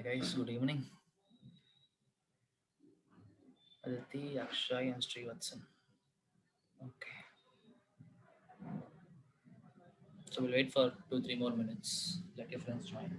Hi guys, good evening. Aditi, Akshay, and Srivatsan. Okay, so we'll wait for 2-3 more minutes. Let your friends join.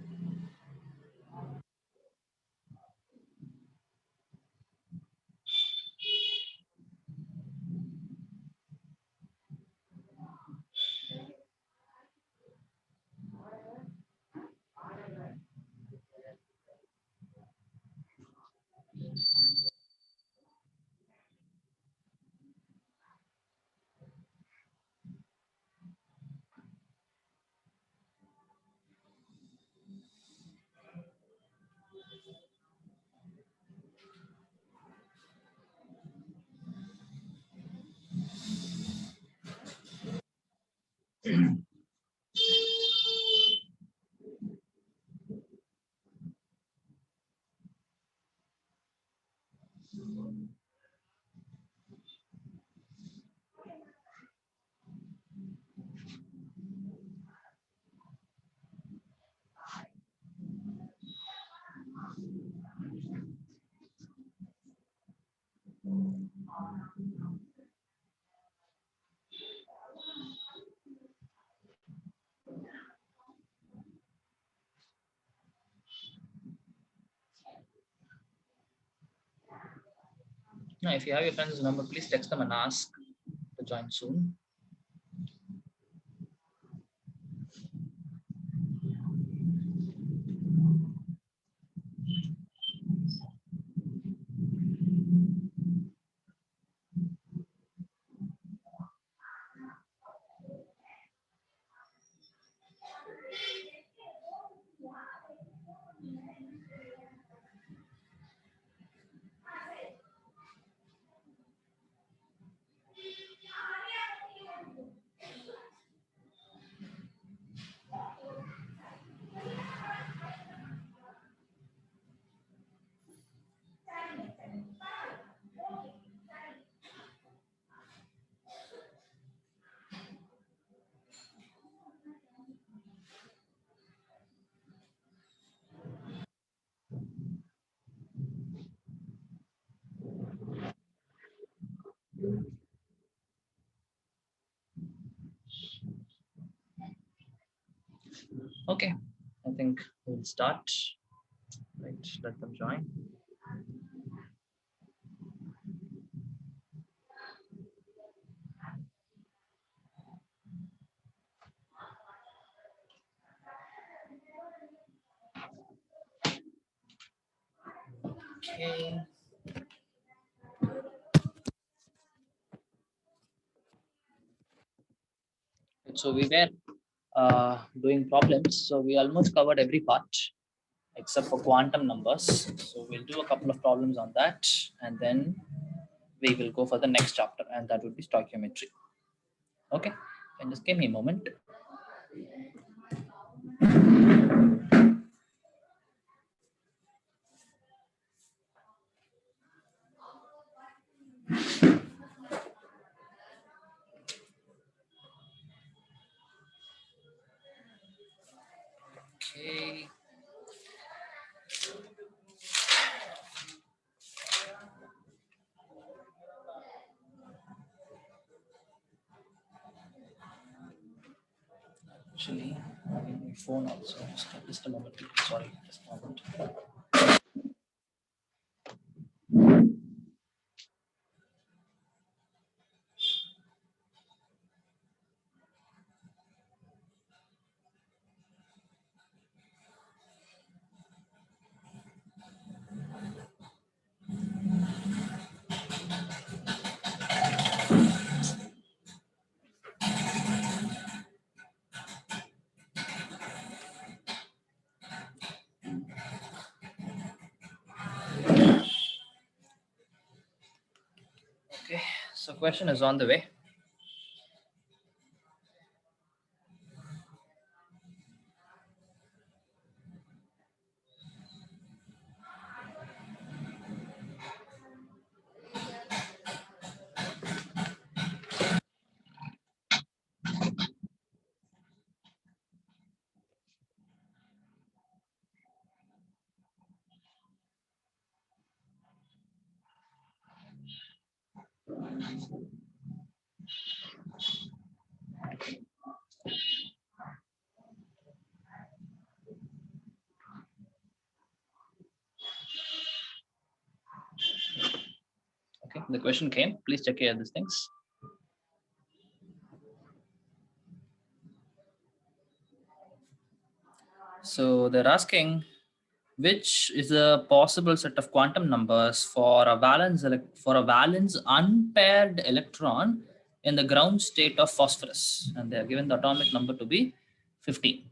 Now, if you have your friend's number, please text them and ask to join soon. Okay, I think we'll start. Right, let them join. Okay. So we were doing problems. So we almost covered every part except for quantum numbers. So we'll do a couple of problems on that, and then we will go for the next chapter, and that would be stoichiometry. Okay, and just give me a moment. Okay. Actually, I need my phone also. Just a moment. Sorry, just a moment. Okay, so question is on the way. Okay, the question came. Please check here these things. So they're asking, which is a possible set of quantum numbers for a valence unpaired electron in the ground state of phosphorus, and they are given the atomic number to be 15.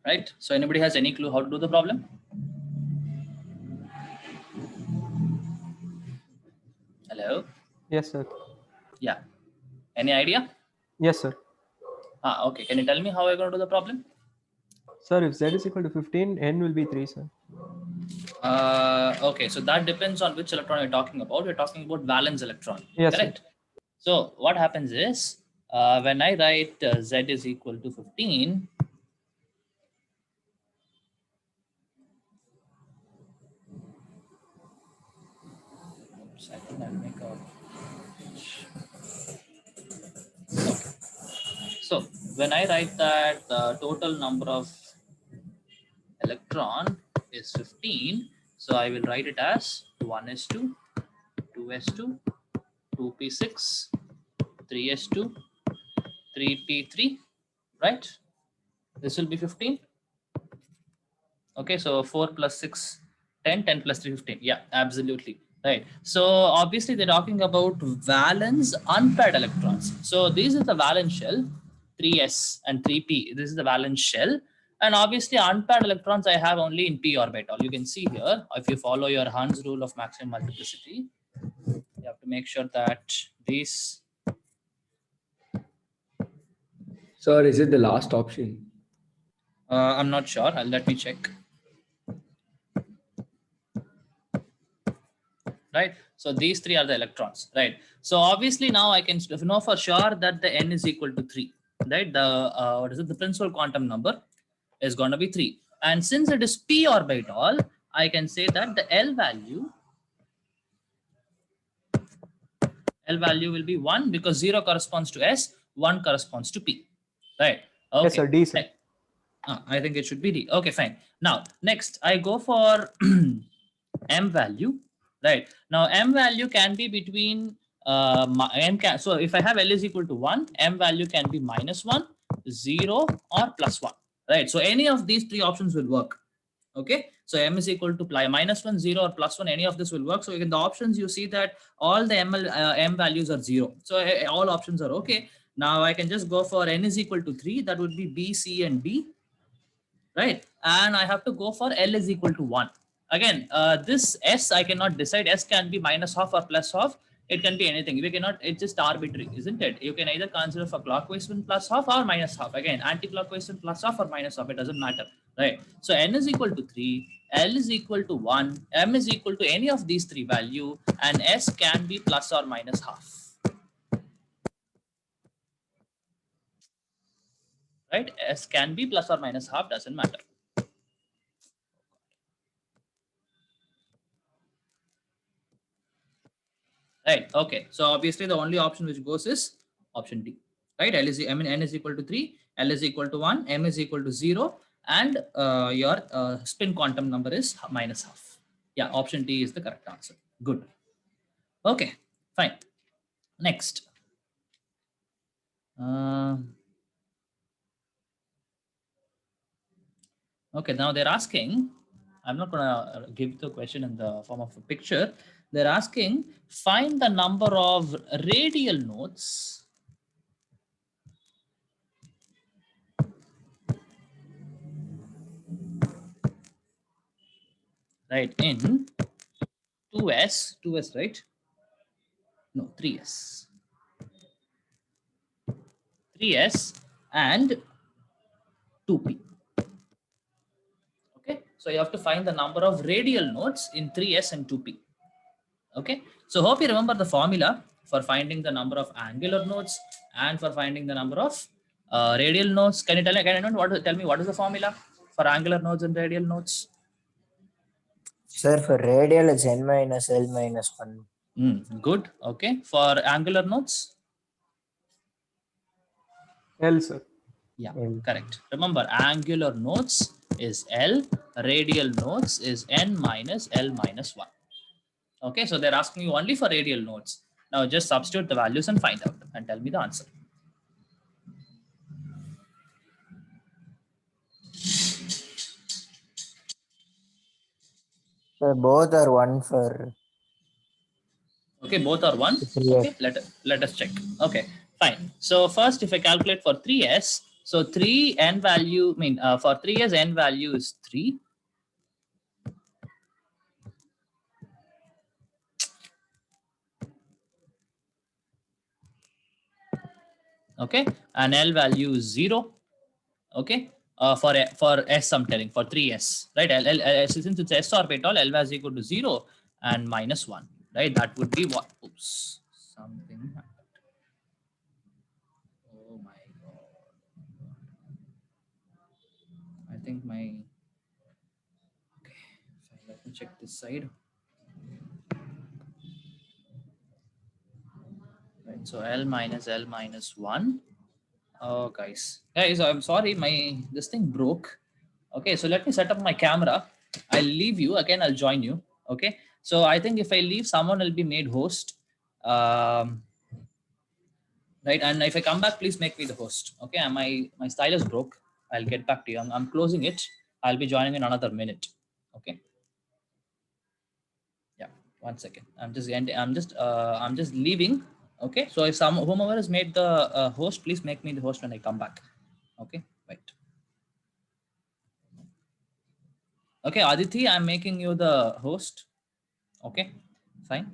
Right? So anybody has any clue how to do the problem? Hello? Yes, sir. Yeah. Any idea? Yes, sir. Okay. Can you tell me how I'm going to do the problem? Sir, if z is equal to 15, n will be 3, sir. Okay, so that depends on which electron you're talking about. We're talking about valence electron, Yes, correct? So what happens is, when I write z is equal to 15, oops, I think I'll make a. Okay. So when I write that the total number of electron is 15, so I will write it as 1s2, 2s2, 2p6, 3s2, 3p3, right? This will be 15. Okay, so 4 plus 6, 10, 10 plus 3, 15. Yeah, absolutely. Right. So obviously they're talking about valence unpaired electrons. So this is the valence shell, 3s and 3p. This is the valence shell. And obviously unpaired electrons I have only in p orbital. You can see here, if you follow your Hund's rule of maximum multiplicity, you have to make sure that these. Sir, is it the last option? I'm not sure. Let me check. Right, so these three are the electrons, right? So obviously now I can know for sure that the n is equal to 3, right? The what is it, the principal quantum number is going to be 3, and since it is p orbital, I can say that the L value will be 1, because 0 corresponds to s, 1 corresponds to p, right? Okay. Yes, sir. D, sir. I think it should be D. Okay, fine. Now next I go for m value. Right, now m value can be between so if I have L is equal to 1, m value can be -1, 0, or +1. Right, so any of these three options will work. Okay, so m is equal to -1, 0, or +1. Any of this will work. So in the options you see that all the m values are 0. So all options are okay. Now I can just go for n is equal to 3. That would be B, C, and D. Right, and I have to go for L is equal to 1. Again, this S I cannot decide. S can be -half or +half. It can be anything. We cannot, it's just arbitrary, isn't it? You can either consider for clockwise spin +half or -half. Again, anti-clockwise spin +half or -half. It doesn't matter, right? So n is equal to 3, L is equal to 1, m is equal to any of these three value, and S can be plus or minus half. Right, S can be plus or minus half, doesn't matter. Right, okay, so obviously the only option which goes is option D. Right, n is equal to 3, L is equal to 1, m is equal to 0, and your spin quantum number is -half. Yeah, option D is the correct answer. Good. Okay, fine. Next. Okay, now they're asking, I'm not going to give the question in the form of a picture. They're asking, find the number of radial nodes right, in 2s, right? No, 3s. 3s and 2p. Okay, so you have to find the number of radial nodes in 3s and 2p. Okay, so hope you remember the formula for finding the number of angular nodes and for finding the number of radial nodes. Can you tell me what is the formula for angular nodes and radial nodes? Sir, for radial it's n minus L minus 1. Good. Okay, for angular nodes. L, sir. Yeah, L. correct. Remember, angular nodes is L, radial nodes is n minus L minus 1. Okay, so they're asking you only for radial nodes. Now just substitute the values and find out and tell me the answer. Sir, both are 1 for Okay, both are 1. 3s. Okay, let us check. Okay, fine. So first, if I calculate for 3s, so 3 n value, for 3s n value is 3. Okay, and L value is 0. Okay, for s I'm telling for 3s, right? Since it's s orbital, L was equal to 0 and minus 1, right? That would be what? Oops, something happened. Oh my god, I think my, okay, fine, let me check this side. Right, so L minus 1. Oh guys, I'm sorry, my this thing broke. Okay, so let me set up my camera. I'll leave you again. I'll join you. Okay, so I think if I leave, someone will be made host. Right, and if I come back, please make me the host. Okay, and my stylus broke. I'll get back to you. I'm closing it. I'll be joining in another minute. Okay. Yeah, 1 second. I'm just leaving. Okay, so if whomever has made the host, please make me the host when I come back. Okay, right. Okay, Aditi, I'm making you the host. Okay, fine.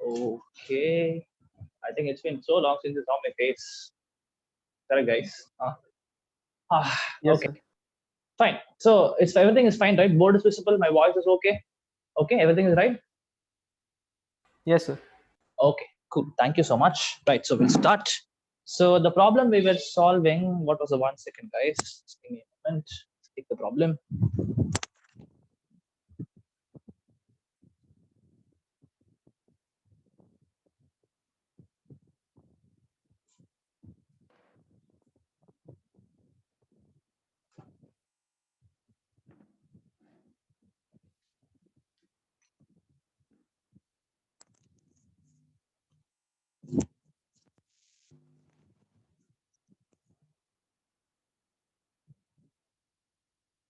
Okay. I think it's been so long since you saw my face. Correct, guys. Yes, Okay. sir. Fine. So it's everything is fine, right? Board is visible. My voice is okay. Okay, everything is right. Yes, sir. Okay, cool. Thank you so much. Right, so we'll start. So the problem we were solving, what was the 1 second, guys? Just give me a moment. Take the problem.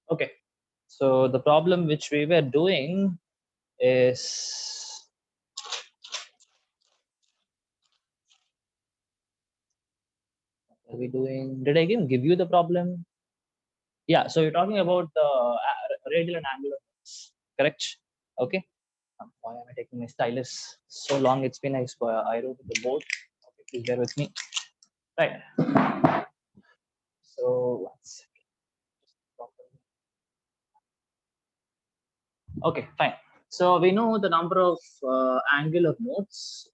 Okay, so the problem which we were doing is what are we doing? Did I give you the problem? Yeah, so you're talking about the radial and angular modes, correct? Okay. Why am I taking my stylus? So long it's been. I wrote the board. Okay, please bear with me. Right. So 1 second. Okay, fine. So we know the number of angular modes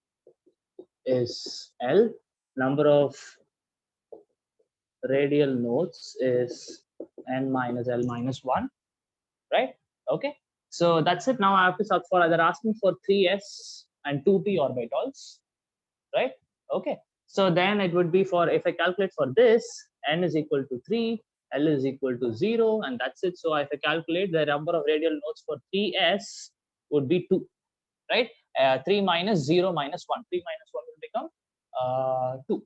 is L. Number of radial nodes is n minus L minus 1, right? Okay, so that's it. Now I have to search for, they're asking for 3s and 2p orbitals, right? Okay, so then it would be for, if I calculate for this, n is equal to 3, L is equal to 0, and that's it. So if I calculate the number of radial nodes for 3s would be 2, right? 3 minus 0 minus 1, 3 minus 1 will become 2,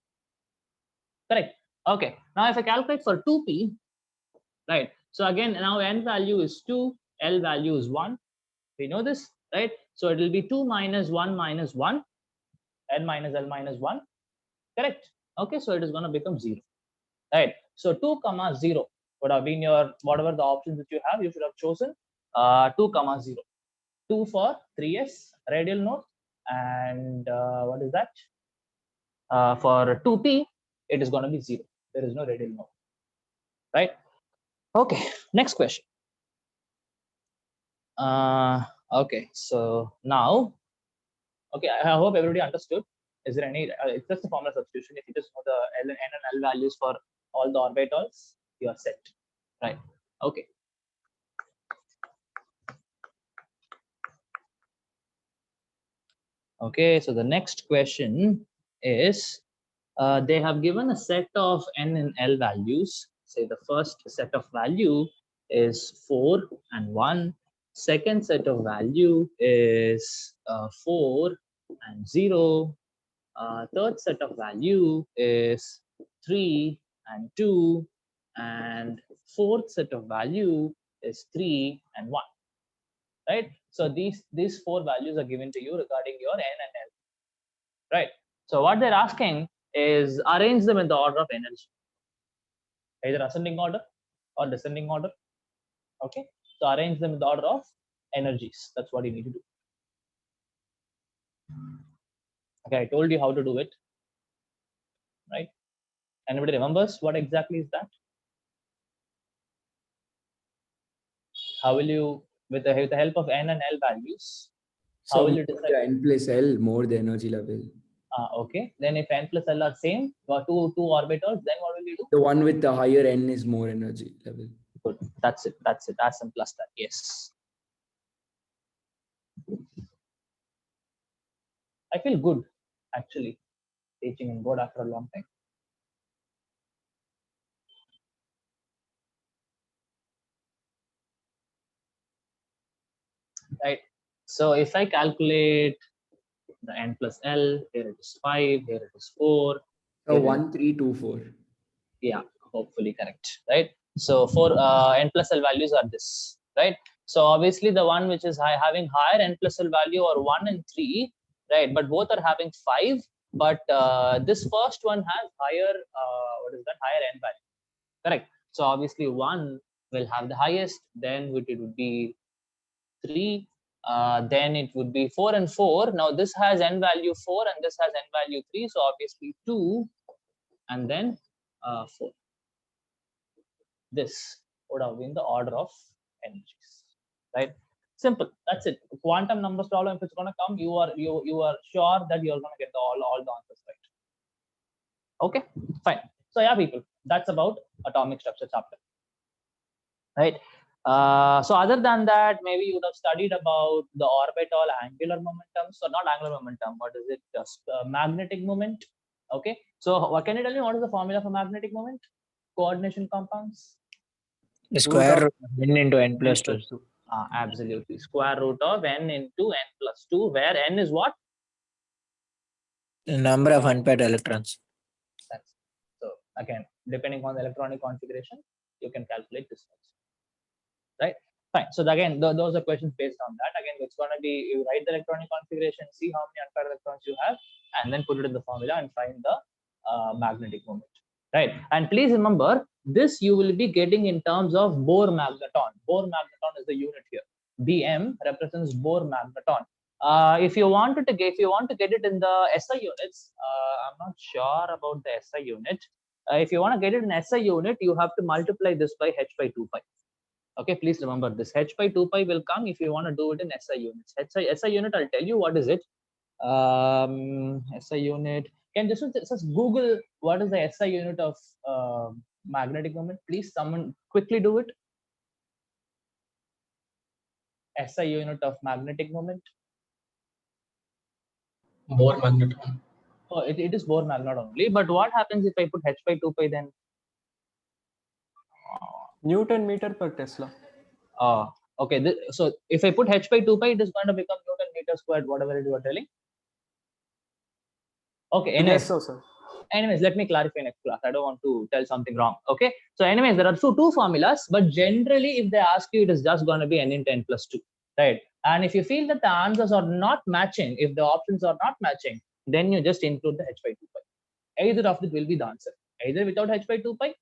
correct? Okay, now if I calculate for 2p, right? So again, now n value is 2, L value is 1. We know this, right? So it will be 2 minus 1 minus 1, n minus L minus 1, correct? Okay, so it is going to become 0, right? So 2 comma 0 would have been your, whatever the options that you have, you should have chosen 2 comma 0. 2 for 3s radial node, and what is that? For 2p, it is going to be 0. There is no radial node, right? Okay, next question. Okay, so now, okay, I hope everybody understood. Is there any, it's just a formula substitution. If you just know the L, N and L values for all the orbitals, you are set, right? Okay. Okay, so the next question is, they have given a set of N and L values. Say the first set of value is 4 and 1. Second set of value is 4 and 0. Third set of value is 3 and 2. And fourth set of value is 3 and 1. Right? So these four values are given to you regarding your N and L. Right? So what they're asking is arrange them in the order of energy, either ascending order or descending order. Okay, so arrange them in the order of energies. That's what you need to do. Okay, I told you how to do it, right? Anybody remembers what exactly is that? How will you, with the help of N and L values, how So will you more decide? the n plus L, more the energy level. Okay, then if N plus L are same, two orbitals, then what will you do? The one with the higher n is more energy level. Good. That's it. That's it. As simple as that. Yes. I feel good actually teaching in board after a long time. Right. So if I calculate the N plus L, here it is 5, here it is 4. So 1, 3, 2, 4. Yeah, hopefully correct, right? So for N plus L values are this, right? So obviously the one which is having higher N plus L value are 1 and 3, right? But both are having 5. But this first one has higher, what is that? Higher N value, correct? So obviously 1 will have the highest, then it would be 3, then it would be 4 and 4. Now this has n value 4 and this has n value 3. So obviously 2 and then 4. This would have been the order of energies, right? Simple. That's it. Quantum numbers problem, if it's going to come, you are sure that you're going to get all the answers right. Okay, fine. So yeah, people, that's about atomic structure chapter, right? So other than that, maybe you would have studied about the orbital angular momentum. So not angular momentum, what is it? Just magnetic moment. Okay. So what can you tell me? What is the formula for magnetic moment? Coordination compounds. The square root of n into n plus 2. Absolutely. Square root of n into n plus 2, where n is what? The number of unpaired electrons. That's so again, depending on the electronic configuration, you can calculate this much. Right? Fine. So again, those are questions based on that. Again, it's going to be you write the electronic configuration, see how many unpaired electrons you have, and then put it in the formula and find the magnetic moment. Right? And please remember, this you will be getting in terms of Bohr magneton. Bohr magneton is the unit here. Bm represents Bohr magneton. If you want to get it in the SI units, I'm not sure about the SI unit. If you want to get it in SI unit, you have to multiply this by h by 2 pi. Okay, please remember this. H by 2 pi will come if you want to do it in SI units. SI unit, I'll tell you what is it. SI unit. Can just Google what is the SI unit of magnetic moment? Please, someone quickly do it. SI unit of magnetic moment. Bohr magneton. Oh, it is Bohr magnet only. But what happens if I put h by 2 pi then? Newton meter per Tesla. Okay. So if I put h by 2 pi, it is going to become Newton meter squared, whatever you are telling. Okay. Anyways, Yes, so sir. Anyways, let me clarify next class. I don't want to tell something wrong. Okay. So anyways, there are two formulas, but generally, if they ask you, it is just going to be n into n plus 2, right? And if you feel that the answers are not matching, if the options are not matching, then you just include the h by 2 pi. Either of it will be the answer, either without h by 2 pi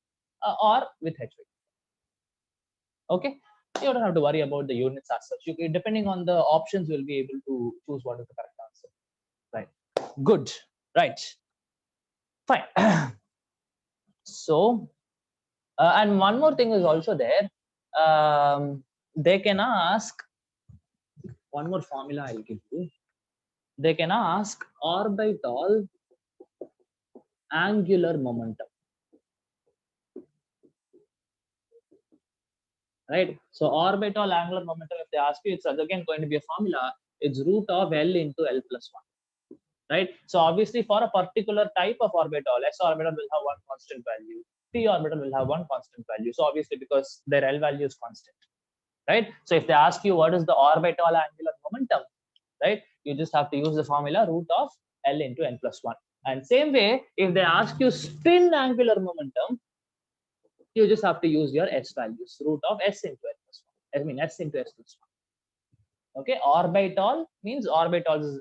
or with h by 2 pi. Okay. You don't have to worry about the units as such. You can, depending on the options, you'll be able to choose what is the correct answer. Right. Good. Right. Fine. So, and one more thing is also there. They can ask one more formula. I'll give you. They can ask orbital angular momentum. Right. So orbital angular momentum, if they ask you, it's again going to be a formula. It's root of L into L plus 1. Right. So obviously, for a particular type of orbital, S orbital will have one constant value, P orbital will have one constant value. So obviously, because their L value is constant, right? So if they ask you what is the orbital angular momentum, right, you just have to use the formula root of L into n plus 1. And same way, if they ask you spin angular momentum, you just have to use your S values, root of S into n plus 1. I mean S into S plus 1. Okay, orbital means orbitals,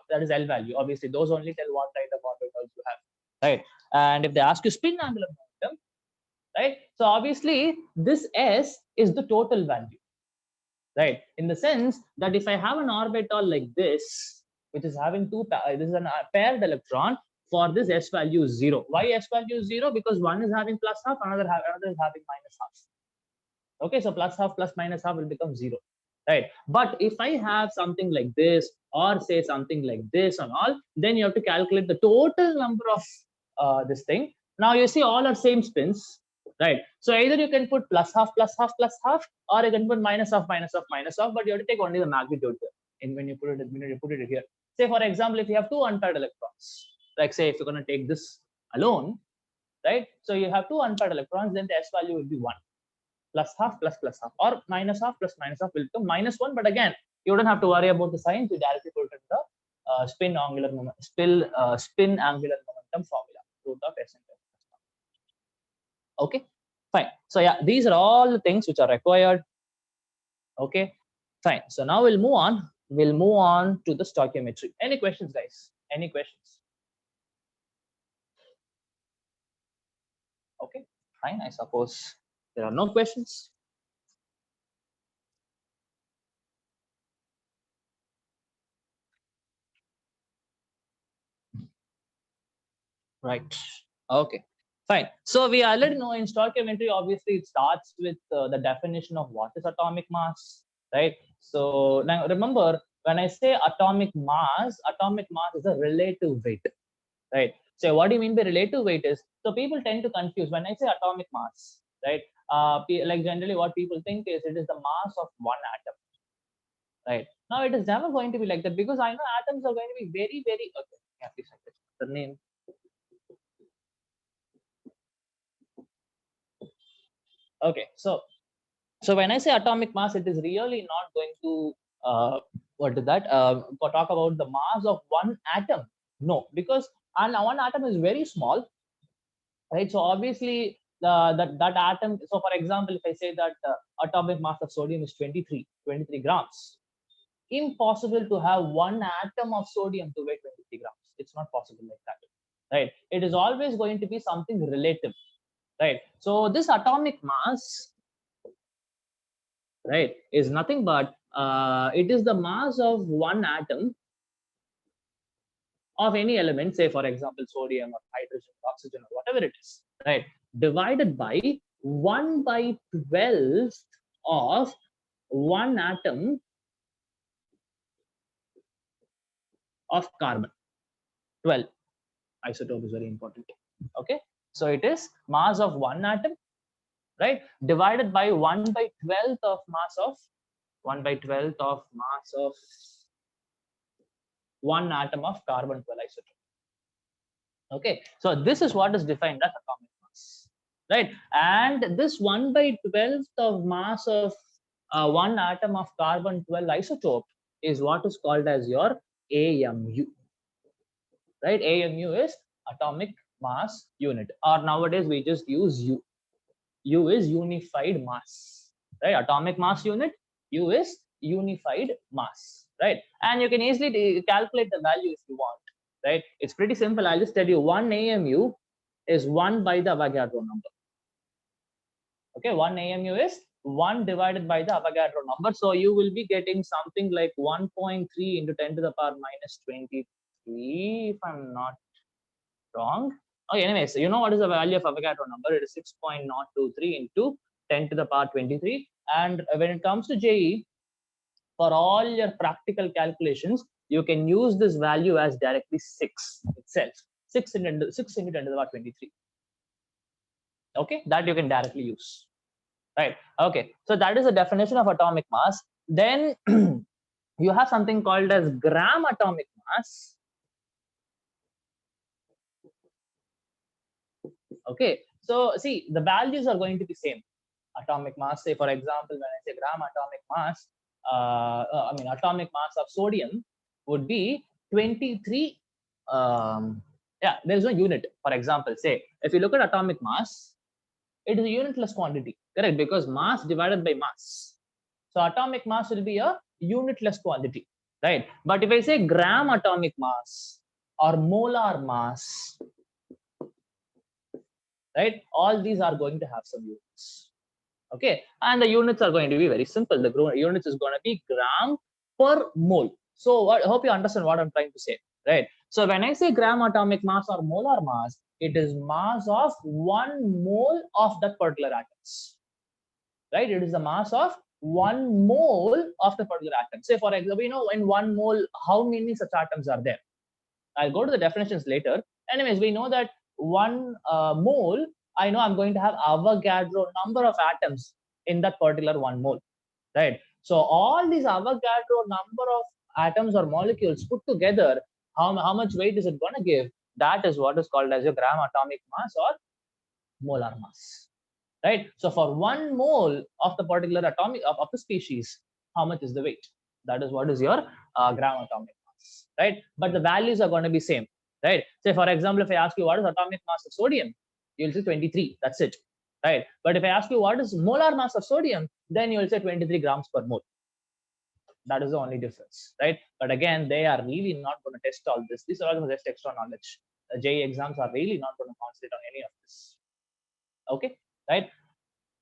that is L value. Obviously, those only tell what kind of orbitals you have, right? And if they ask you spin angular momentum, right? So obviously, this S is the total value, right? In the sense that if I have an orbital like this, which is having this is a paired electron, for this S value is 0. Why S value is 0? Because one is having plus half, another is having minus half. Okay, so plus half plus minus half will become 0. Right. But if I have something like this, or say something like this and all, then you have to calculate the total number of this thing. Now you see all are same spins, right? So either you can put plus half, or you can put minus half, but you have to take only the magnitude here. And when you put it here, say for example, if you have two unpaired electrons, like say if you're going to take this alone, right? So you have two unpaired electrons, then the S value will be 1. Plus half plus half, or minus half plus minus half will become minus 1. But again, you don't have to worry about the signs. You directly put it in the spin angular momentum formula, root of S into S. Okay, fine. So yeah, these are all the things which are required. Okay, fine. So now we'll move on. We'll move on to the stoichiometry. Any questions, guys? Any questions? Okay, fine. I suppose there are no questions. Right. Okay. Fine. So we already know in stoichiometry, obviously, it starts with the definition of what is atomic mass, right? So now remember, when I say atomic mass is a relative weight, right? So what do you mean by relative weight is, so people tend to confuse when I say atomic mass, right? Like generally what people think is it is the mass of one atom, right? Now it is never going to be like that, because I know atoms are going to be very, very, okay, yeah, please, the name. Okay, so when I say atomic mass, it is really not going to what is that? Talk about the mass of one atom. No, because and one atom is very small, right? So obviously that atom. So for example, if I say that atomic mass of sodium is 23 grams, impossible to have one atom of sodium to weigh 23 grams. It's not possible like that, right? It is always going to be something relative, right? So this atomic mass, right, is nothing but it is the mass of one atom of any element, say for example sodium or hydrogen or oxygen or whatever it is, right, divided by 1 by 12th of one atom of carbon. 12 isotope is very important. Okay, so it is mass of one atom, right, divided by 1 by 12th of mass of 1 by 12th of mass of one atom of carbon 12 isotope. Okay, so this is what is defined as atomic mass, right? And this 1 by 12th of mass of one atom of carbon 12 isotope is what is called as your AMU, right? AMU is atomic mass unit, or nowadays we just use U. U is unified mass, right? Atomic mass unit, U is unified mass, right? And you can easily calculate the value if you want, right? It's pretty simple. I'll just tell you 1 AMU is 1 by the Avogadro number. Okay, 1 AMU is 1 divided by the Avogadro number. So you will be getting something like 1.3 into 10 to the power minus 23, if I'm not wrong. Okay, anyway, so you know what is the value of Avogadro number? It is 6.023 into 10 to the power 23. And when it comes to JE, for all your practical calculations, you can use this value as directly 6 itself. 6 into 10 to the power 23. Okay, that you can directly use. Right. Okay, so that is the definition of atomic mass. Then you have something called as gram atomic mass. Okay, so see, the values are going to be same. Atomic mass, say for example, when I say gram atomic mass, I mean atomic mass of sodium would be 23. Yeah, there is no unit. For example, say if you look at atomic mass, it is a unitless quantity, correct? Because mass divided by mass. So atomic mass will be a unitless quantity, right? But if I say gram atomic mass or molar mass, right, all these are going to have some units. Okay, and the units are going to be very simple. The units is going to be gram per mole. So I hope you understand what I'm trying to say, right? So when I say gram atomic mass or molar mass, it is mass of 1 mole of that particular atoms, right? It is the mass of 1 mole of the particular atom. Say for example, you know, in 1 mole, how many such atoms are there? I'll go to the definitions later. Anyways, we know that 1 mole, I know I'm going to have Avogadro number of atoms in that particular 1 mole, right? So all these Avogadro number of atoms or molecules put together, how much weight is it going to give? That is what is called as your gram atomic mass or molar mass, right? So for 1 mole of the particular atomic of the species, how much is the weight? That is what is your gram atomic mass, right? But the values are going to be same, right? Say for example, if I ask you what is atomic mass of sodium, you'll say 23. That's it, right? But if I ask you what is molar mass of sodium, then you will say 23 grams per mole. That is the only difference, right? But again, they are really not going to test all this. These are all just extra knowledge. The JE exams are really not going to concentrate on any of this. Okay, right?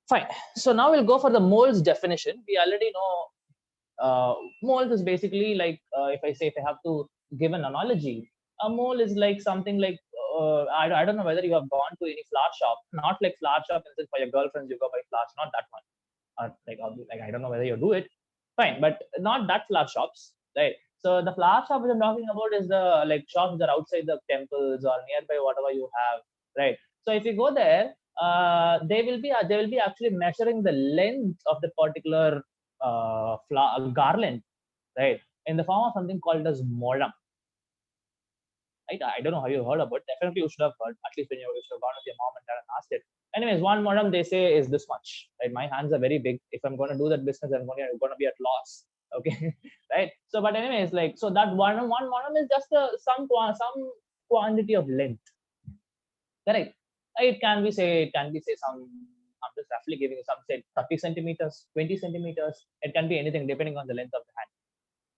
Fine. So now we'll go for the moles definition. We already know moles is basically like if I have to give an analogy, a mole is like something like I don't know whether you have gone to any flower shop, not like flower shop for your girlfriends, you go buy flowers, not that one. Like I don't know whether you do it, fine, but not that flower shops, right? So the flower shop which I'm talking about is the like shops that are outside the temples or nearby whatever you have, right? So if you go there, they will be actually measuring the length of the particular flower garland, right, in the form of something called as modam. Right? I don't know how you heard about it. Definitely you should have heard, at least when you should have gone with your mom and dad and asked it. Anyways, one modem they say is this much. Right? My hands are very big. If I'm going to do that business, I'm going to be at loss. Okay, right? So, but anyways, like so that one modem is just some quantity of length. Correct. It can be say some. I'm just roughly giving you some say 30 centimeters, 20 centimeters. It can be anything depending on the length of the hand.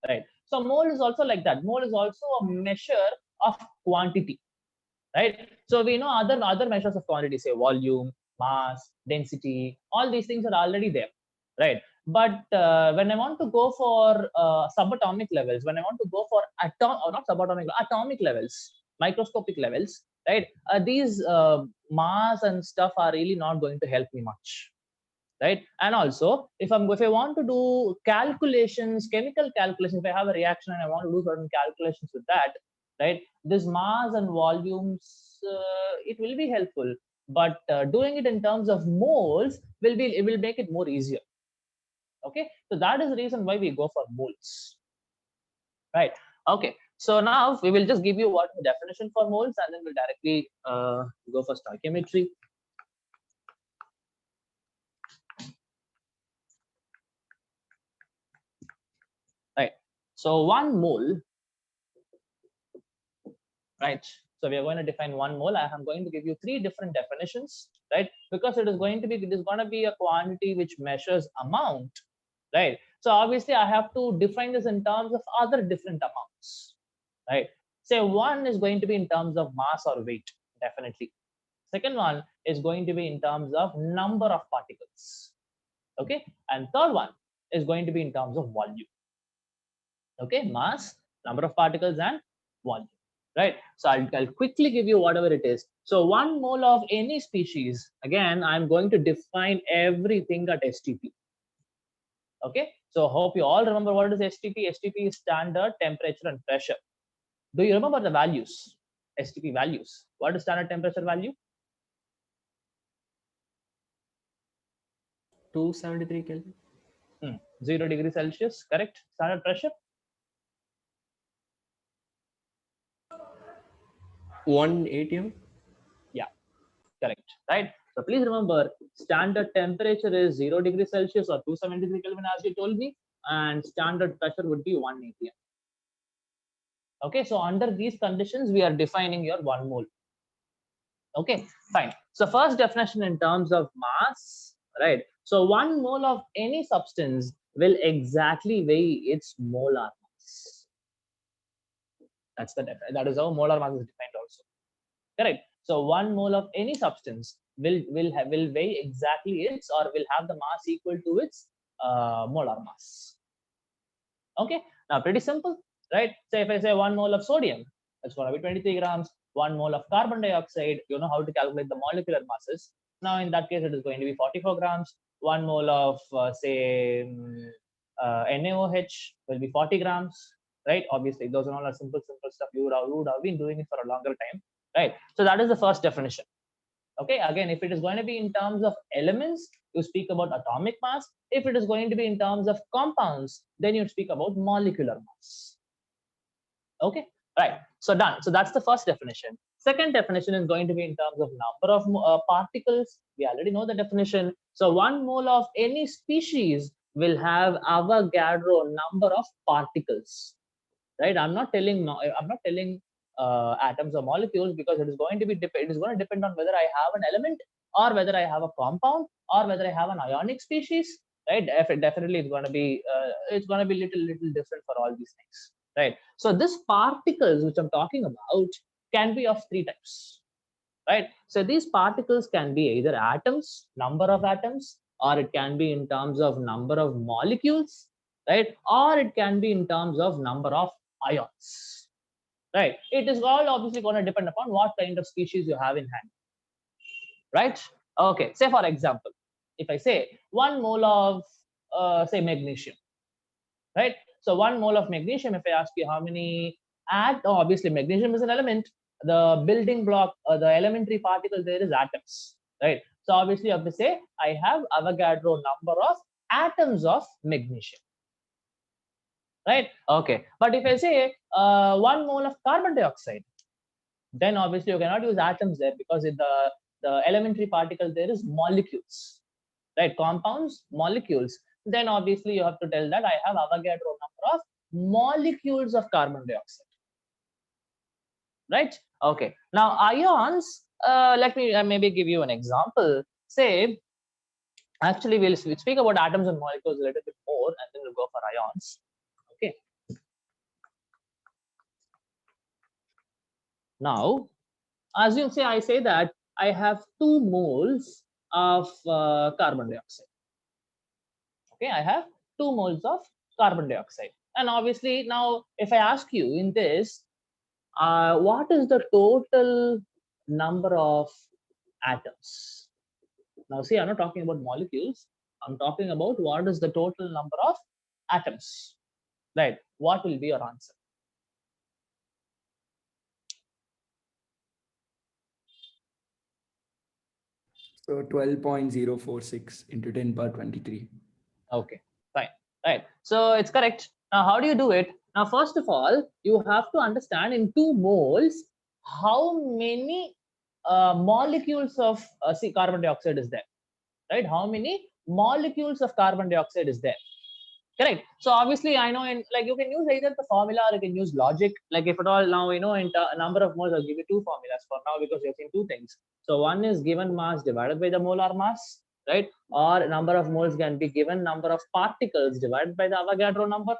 Right. So mole is also like that. Mole is also a measure of quantity, right? So we know other measures of quantity, say volume, mass, density, all these things are already there, right? But when I want to go for subatomic levels, when I want to go for not subatomic, atomic levels, microscopic levels, right? These mass and stuff are really not going to help me much, right? And also, if I want to do calculations, chemical calculations, if I have a reaction and I want to do certain calculations with that, right? This mass and volumes, it will be helpful, but doing it in terms of moles it will make it more easier. Okay, so that is the reason why we go for moles, right? Okay, so now we will just give you what the definition for moles, and then we'll directly go for stoichiometry. Right. So 1 mole, right? So we are going to define 1 mole. I am going to give you 3 different definitions, right? Because it is going to be a quantity which measures amount, right? So obviously I have to define this in terms of other different amounts, right? Say 1 is going to be in terms of mass or weight, definitely. Second one is going to be in terms of number of particles, okay? And third one is going to be in terms of volume. Okay, mass, number of particles, and volume, right? So I'll quickly give you whatever it is. So 1 mole of any species, again, I'm going to define everything at STP. Okay, so hope you all remember what is STP. STP is standard temperature and pressure. Do you remember the values? STP values. What is standard temperature value? 273 Kelvin. 0 degrees Celsius, correct? Standard pressure? 1 atm. Yeah, correct, right? So please remember, standard temperature is 0 degrees Celsius or 273 Kelvin, as you told me, and standard pressure would be 1 atm. Okay, so under these conditions, we are defining your 1 mole. Okay, fine. So first definition in terms of mass, right? So 1 mole of any substance will exactly weigh its molar mass. That is how molar mass is defined also. Correct. So 1 mole of any substance will weigh exactly its, or will have the mass equal to its molar mass. Okay. Now pretty simple, right? So if I say 1 mole of sodium, that's going to be 23 grams. 1 mole of carbon dioxide, you know how to calculate the molecular masses. Now in that case, it is going to be 44 grams. 1 mole of say NaOH will be 40 grams, right? Obviously, those are all simple stuff. You would have been doing it for a longer time, right? So that is the first definition. Okay, again, if it is going to be in terms of elements, you speak about atomic mass. If it is going to be in terms of compounds, then you speak about molecular mass. Okay, right. So done. So that's the first definition. Second definition is going to be in terms of number of particles. We already know the definition. So 1 mole of any species will have Avogadro number of particles. Right? I'm not telling atoms or molecules, because it is going to depend on whether I have an element, or whether I have a compound, or whether I have an ionic species. Right? Definitely, it's going to be little different for all these things. Right? So this particles which I'm talking about can be of 3 types. Right? So these particles can be either atoms, number of atoms, or it can be in terms of number of molecules, right? Or it can be in terms of number of ions, right? It is all obviously going to depend upon what kind of species you have in hand, right? Okay, say for example, if I say 1 mole of say magnesium, right? So 1 mole of magnesium, if I ask you how many obviously magnesium is an element, the building block, the elementary particle there is atoms, right? So obviously you have to say I have Avogadro number of atoms of magnesium, right? Okay, but if I say 1 mole of carbon dioxide, then obviously you cannot use atoms there, because the elementary particle there is molecules, right? Compounds, molecules. Then obviously you have to tell that I have Avogadro number of molecules of carbon dioxide, right? Okay, now ions, let me maybe give you an example. Say, actually we'll speak about atoms and molecules a little bit more, and then we'll go for ions. Okay, now assume, say I say that I have 2 moles of carbon dioxide. Okay, I have 2 moles of carbon dioxide, and obviously now if I ask you in this, what is the total number of atoms? Now see, I'm not talking about molecules, I'm talking about what is the total number of atoms, right? What will be your answer? So 12.046 into 10 power 23. Okay, fine, right? So it's correct. Now how do you do it? Now first of all, you have to understand in 2 moles how many molecules of carbon dioxide is there, right? How many molecules of carbon dioxide is there? Correct. So obviously I know, in like you can use either the formula or you can use logic. Like if at all now in number of moles, I'll give you 2 formulas for now, because you've seen 2 things. So one is given mass divided by the molar mass, right? Or number of moles can be given number of particles divided by the Avogadro number,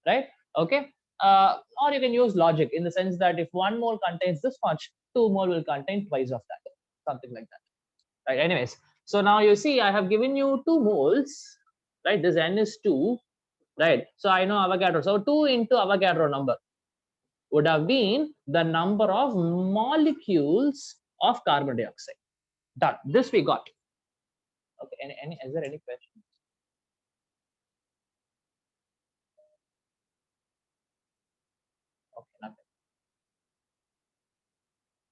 right? Okay. Or you can use logic in the sense that if 1 mole contains this much, 2 mole will contain twice of that, something like that, right? Anyways, so now you see I have given you 2 moles, right? This n is 2, right? So I know Avogadro. So 2 into Avogadro number would have been the number of molecules of carbon dioxide. Done. This we got. Okay. Is there any question? Okay, nothing.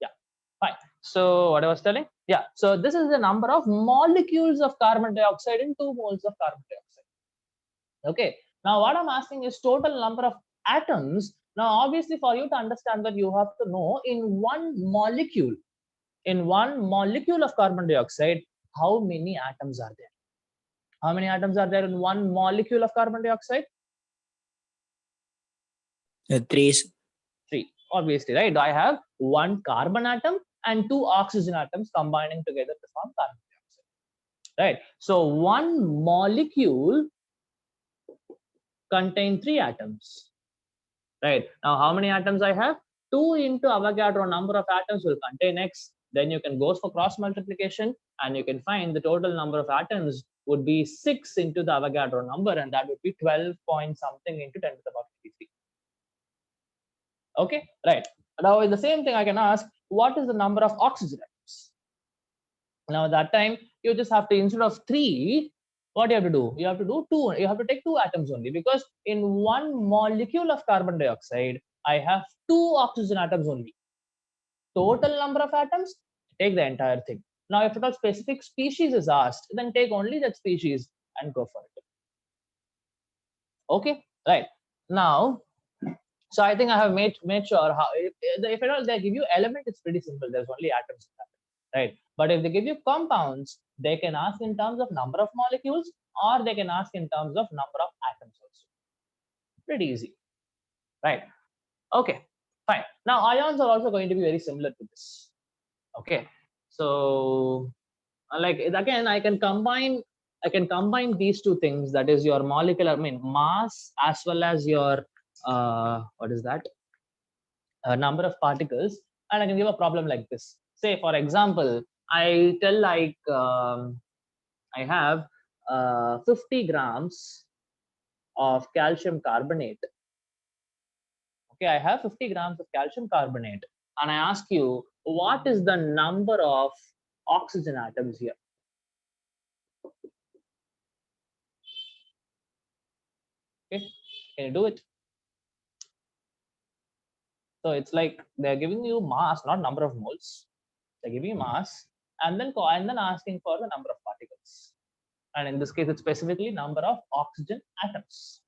Yeah, fine. So what I was telling? Yeah. So this is the number of molecules of carbon dioxide in 2 moles of carbon dioxide. Okay. Now what I'm asking is total number of atoms. Now obviously for you to understand that, you have to know in one molecule of carbon dioxide, how many atoms are there? How many atoms are there in one molecule of carbon dioxide? 3. 3, obviously, right? I have 1 carbon atom and 2 oxygen atoms combining together to form carbon dioxide, right? So 1 molecule contains 3 atoms, right? Now how many atoms I have? 2 into Avogadro number of atoms will contain X. Then you can go for cross multiplication and you can find the total number of atoms would be 6 into the Avogadro number, and that would be 12 point something into 10 to the power 23. Okay, right. Now in the same thing I can ask, what is the number of oxygen atoms? Now that time you just have to, instead of 3, what you have to do? You have to do 2. You have to take 2 atoms only, because in 1 molecule of carbon dioxide I have 2 oxygen atoms only. Total number of atoms, take the entire thing. Now if a specific species is asked, then take only that species and go for it. Okay, right. Now, so I think I have made sure how, if at all they give you element, it's pretty simple. There's only atoms, right? But if they give you compounds, they can ask in terms of number of molecules, or they can ask in terms of number of atoms also. Pretty easy, right? Okay, fine. Now ions are also going to be very similar to this. Okay, so like again, I can combine these 2 things, that is your molecular, mass, as well as your what is that, number of particles, and I can give a problem like this. Say for example, I tell like I have 50 grams of calcium carbonate. Okay, I have 50 grams of calcium carbonate, and I ask you, what is the number of oxygen atoms here? Okay, can you do it? So it's like they're giving you mass, not number of moles. They're giving you mass and then asking for the number of particles. And in this case, it's specifically number of oxygen atoms.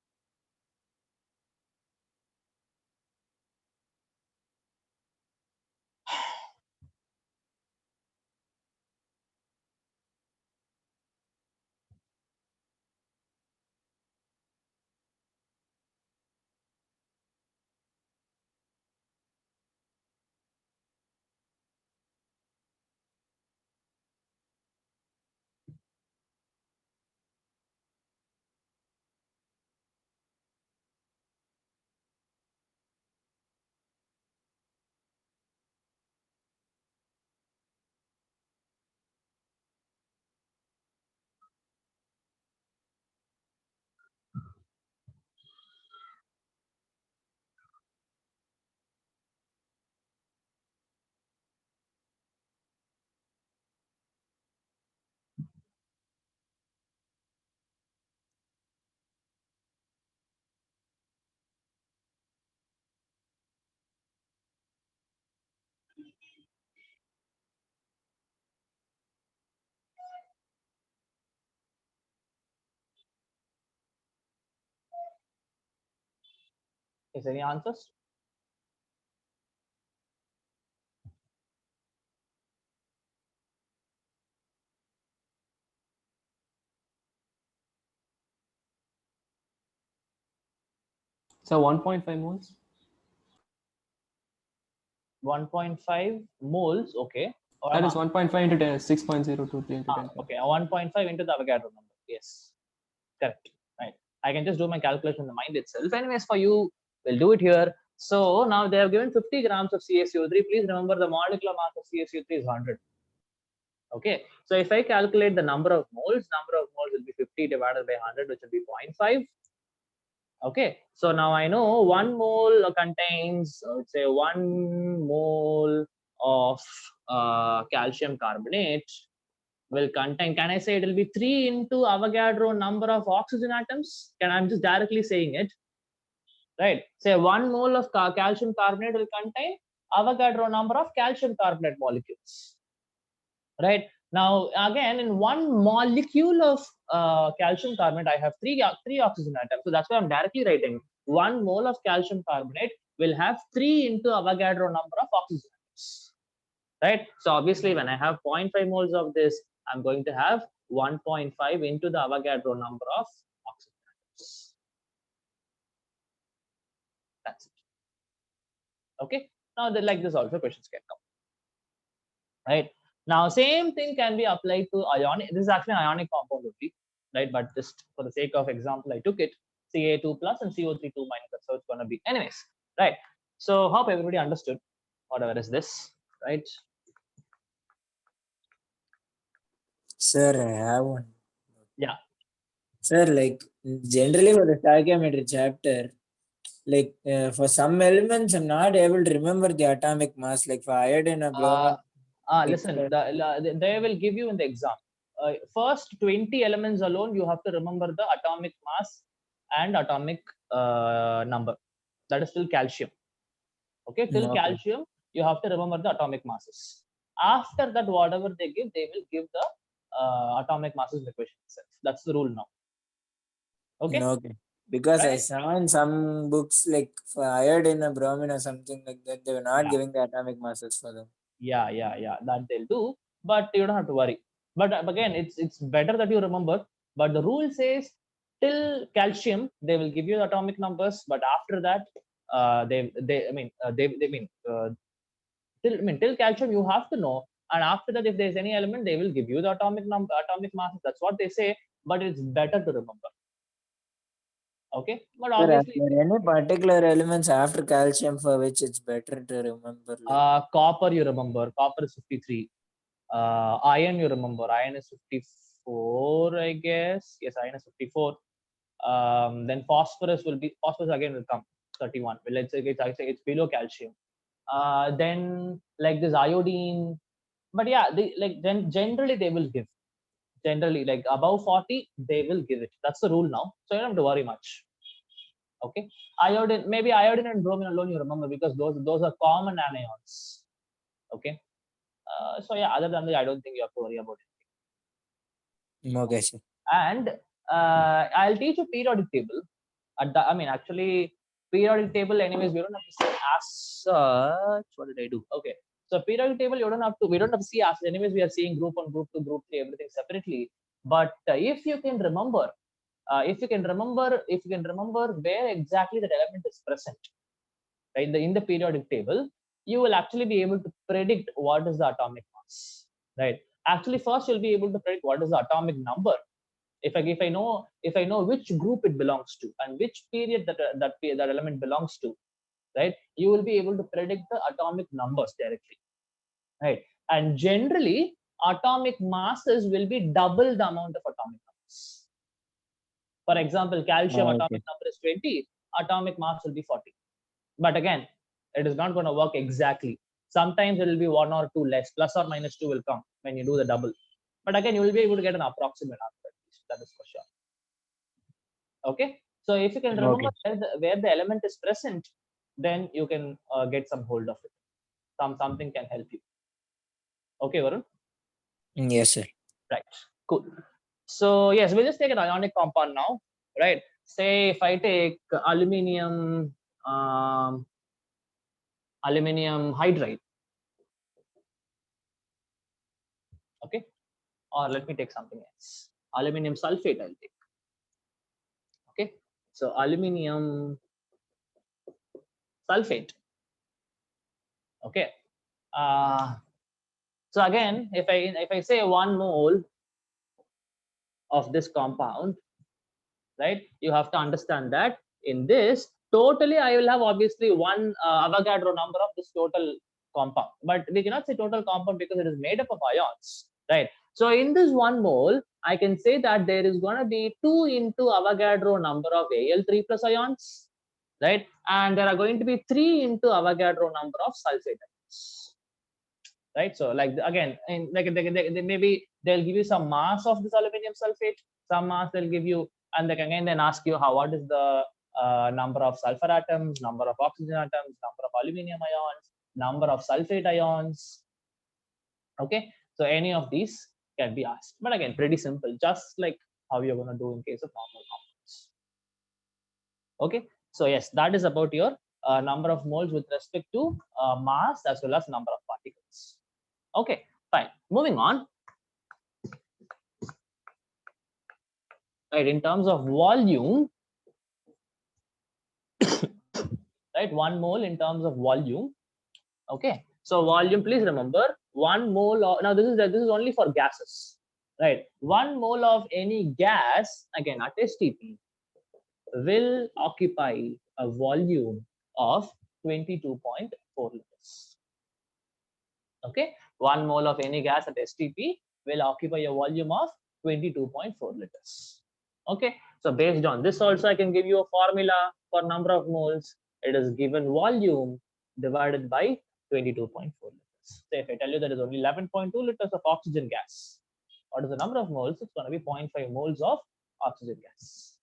Is any answers? So 1.5 moles. 1.5 moles, okay. Or That is 1.5 into 10, 6.023 into 10. okay, 1.5 into the Avogadro number. Yes, correct. Right. I can just do my calculation in the mind itself. Anyways, for you, we'll do it here. So now they have given 50 grams of CaCO3. Please remember the molecular mass of CaCO3 is 100. Okay, so if I calculate the number of moles will be 50 divided by 100, which will be 0.5. Okay, so now I know 1 mole contains, let's say, 1 mole of calcium carbonate will contain, can I say it will be 3 into Avogadro number of oxygen atoms? I'm just directly saying it, right? Say 1 mole of calcium carbonate will contain Avogadro number of calcium carbonate molecules, right? Now again, in 1 molecule of calcium carbonate, I have three oxygen atoms. So that's why I'm directly writing 1 mole of calcium carbonate will have 3 into Avogadro number of oxygen atoms, right? So obviously when I have 0.5 moles of this, I'm going to have 1.5 into the Avogadro number of oxygen atoms. That's it. Okay, now like this also questions can come, right? Now same thing can be applied to ionic. This is actually an ionic compound only, right? But just for the sake of example, I took it Ca2 plus and CO3 2 minus. So it's going to be anyways, right? So hope everybody understood whatever is this, right? Sir, I have one. Yeah. Sir, like generally for the stoichiometry chapter, like for some elements, I'm not able to remember the atomic mass. Like for iodine or bromine. Listen, they will give you in the exam. First 20 elements alone, you have to remember the atomic mass and atomic number. That is still calcium. Okay, till Okay. calcium, you have to remember the atomic masses. After that, whatever they will give the atomic masses in the question itself. That's the rule now. Okay. Okay. Because I Right. saw in some books like for iodine or bromine or something like that, they were not Yeah. giving the atomic masses for them. Yeah, that they'll do, but you don't have to worry. But again, it's better that you remember. But the rule says till calcium they will give you the atomic numbers, but after that, till calcium you have to know, and after that, if there's any element, they will give you the atomic number, atomic mass. That's what they say, but it's better to remember. Okay, but Sir, are obviously, there any particular elements after calcium for which it's better to remember? Like, copper you remember, copper is 53. Iron you remember, iron is 54, I guess. Yes, iron is 54. Then phosphorus again will come. 31. Let's say it's below calcium. Then like this iodine, but yeah, then generally they will give. Generally, like above 40, they will give it. That's the rule now. So you don't have to worry much. Okay. Iodine, maybe iodine and bromine alone you remember because those are common anions. Okay. So yeah, other than that, I don't think you have to worry about it. Okay, sir. And I'll teach you periodic table. I mean, actually, periodic table. Anyways, we don't have to see as such. What did I do? Okay. So periodic table, you don't have to. We don't have to see as. Anyways, we are seeing group 1, group 2, group 3, everything separately. But if you can remember, if you can remember where exactly that element is present, right? In the periodic table, you will actually be able to predict what is the atomic mass, right? Actually, first you'll be able to predict what is the atomic number. If I know which group it belongs to and which period that element belongs to, right? You will be able to predict the atomic numbers directly, right? And generally, atomic masses will be double the amount of atomic numbers. For example, calcium atomic number is 20, atomic mass will be 40. But again, it is not going to work exactly. Sometimes it will be 1 or 2 less, plus or minus 2 will come when you do the double. But again, you will be able to get an approximate answer, at least. That is for sure. Okay. So if you can remember where the element is present, then you can get some hold of it. Something can help you. Okay, Varun? Yes, sir. Right. Cool. So yes, we'll just take an ionic compound now, right? Say if I take aluminium hydride. Okay. Or let me take something else. Aluminium sulfate I'll take. Okay. So aluminium sulfate. Okay. So again, if I say 1 mole of this compound, right? You have to understand that in this totally I will have obviously 1 Avogadro number of this total compound, but we cannot say total compound because it is made up of ions, right? So in this 1 mole, I can say that there is going to be 2 into Avogadro number of Al3 plus ions, right? And there are going to be 3 into Avogadro number of sulfate ions, right? So like again, in like they maybe they'll give you some mass of this aluminium sulfate, some mass they'll give you, and they can again then ask you what is the number of sulfur atoms, number of oxygen atoms, number of aluminium ions, number of sulfate ions. Okay, so any of these can be asked, but again, pretty simple, just like how you're going to do in case of normal compounds. Okay, so yes, that is about your number of moles with respect to mass as well as number of particles. Okay, fine. Moving on. Right, in terms of volume, right, 1 mole in terms of volume. Okay, so volume, please remember 1 mole of, now this is only for gases, right? 1 mole of any gas, again at STP, will occupy a volume of 22.4 liters. Okay, 1 mole of any gas at STP will occupy a volume of 22.4 liters. Okay, so based on this also I can give you a formula for number of moles. It is given volume divided by 22.4 liters. So if I tell you there is only 11.2 liters of oxygen gas, what is the number of moles? It's going to be 0.5 moles of oxygen gas.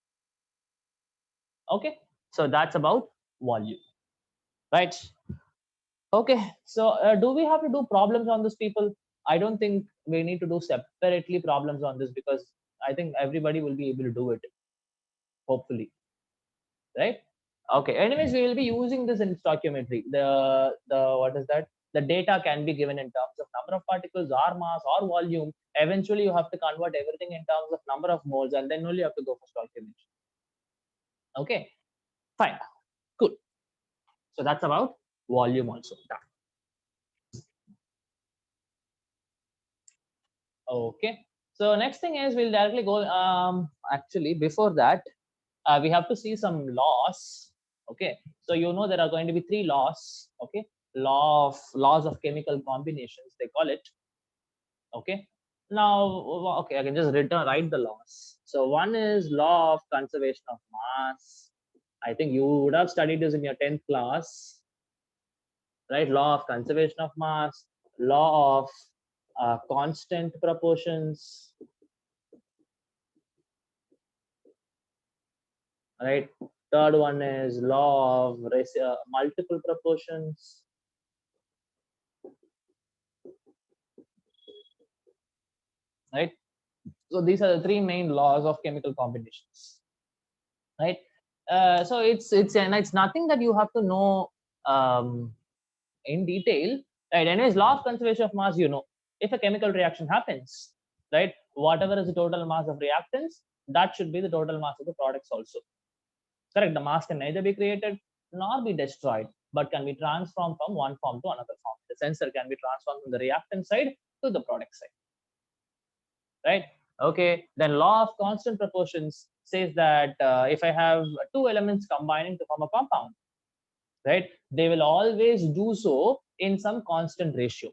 Okay, so that's about volume, right? Okay, so do we have to do problems on this, people? I don't think we need to do separately problems on this because I think everybody will be able to do it, hopefully, right? Okay, anyways, we will be using this in stoichiometry. The what is that? The data can be given in terms of number of particles or mass or volume. Eventually, you have to convert everything in terms of number of moles, and then only you have to go for stoichiometry. Okay, fine, cool. So that's about volume also. Okay, so next thing is we'll directly go. Actually, before that, we have to see some laws. Okay, so you know there are going to be 3 laws. Okay, laws of chemical combinations, they call it. Okay, now okay, I can just write the laws. So one is law of conservation of mass. I think you would have studied this in your 10th class, right? Law of conservation of mass, law of constant proportions, right? Third one is law of multiple proportions, right? So these are the three main laws of chemical combinations, right? So it's nothing that you have to know in detail, right? Anyways, law of conservation of mass, if a chemical reaction happens, right, whatever is the total mass of reactants, that should be the total mass of the products also. Correct. The mass can neither be created nor be destroyed, but can be transformed from one form to another form. The sensor can be transformed from the reactant side to the product side, right? Okay. Then law of constant proportions says that if I have two elements combining to form a compound, right, they will always do so in some constant ratio,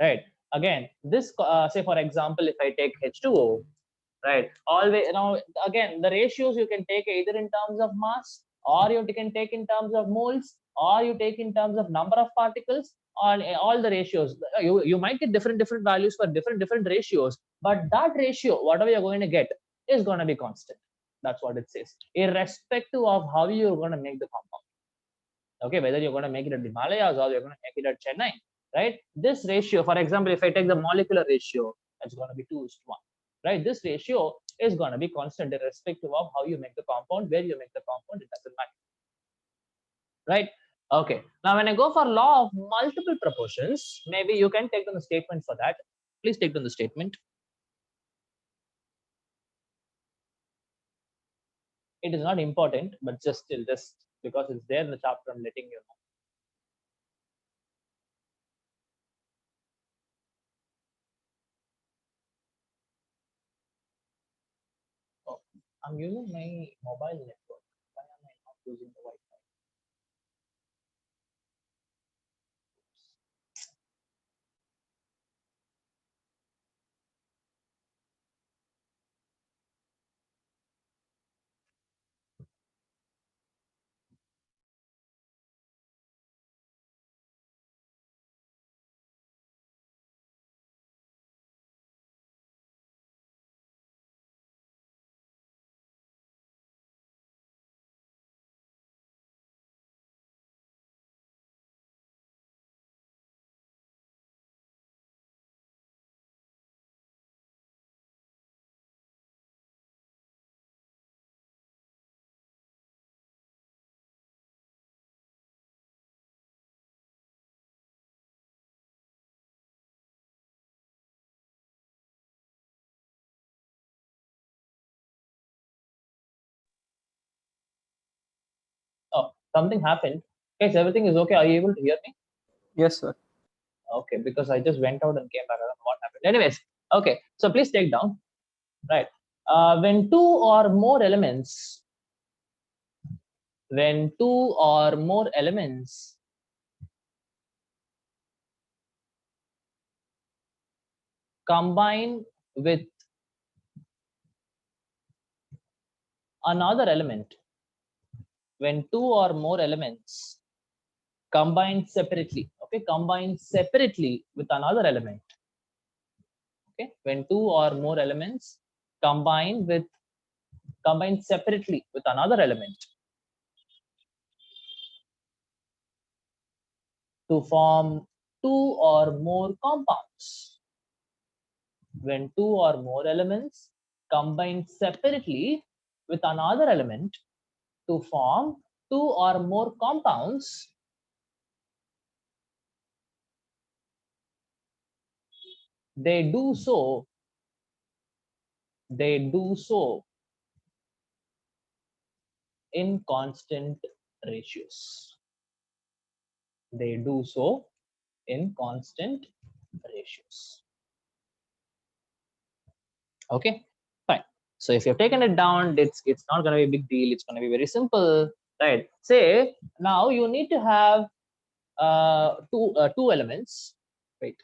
right? Again, this say for example, if I take H2O, right, always again the ratios you can take either in terms of mass, or you can take in terms of moles, or you take in terms of number of particles, on all the ratios. You might get different values for different ratios, but that ratio, whatever you're going to get, is going to be constant. That's what it says, irrespective of how you're going to make the compound. Okay, whether you're going to make it at the Himalayas or you're going to make it at Chennai, right? This ratio, for example, if I take the molecular ratio, it's going to be 2:1, right? This ratio is going to be constant irrespective of how you make the compound, where you make the compound, it doesn't matter, right? Okay, now when I go for law of multiple proportions, maybe you can take down the statement for that. Please take down the statement. It is not important, but just still, just because it's there in the chapter, I'm letting you know. Oh, I'm using my mobile network. Why am I not using the Wi-Fi? Oh, something happened. Guys, everything is okay. Are you able to hear me? Yes, sir. Okay, because I just went out and came back. I don't know what happened. Anyways, okay. So please take down. Right. When two or more elements, when two or more elements combine with another element, when two or more elements combine separately, okay, combine separately with another element, okay, when two or more elements combine separately with another element to form two or more compounds. When two or more elements combine separately with another element to form two or more compounds, they do so in constant ratios. They do so in constant ratios. Okay, fine. So if you've taken it down, it's not going to be a big deal. It's going to be very simple, right? Say now you need to have two elements. Wait,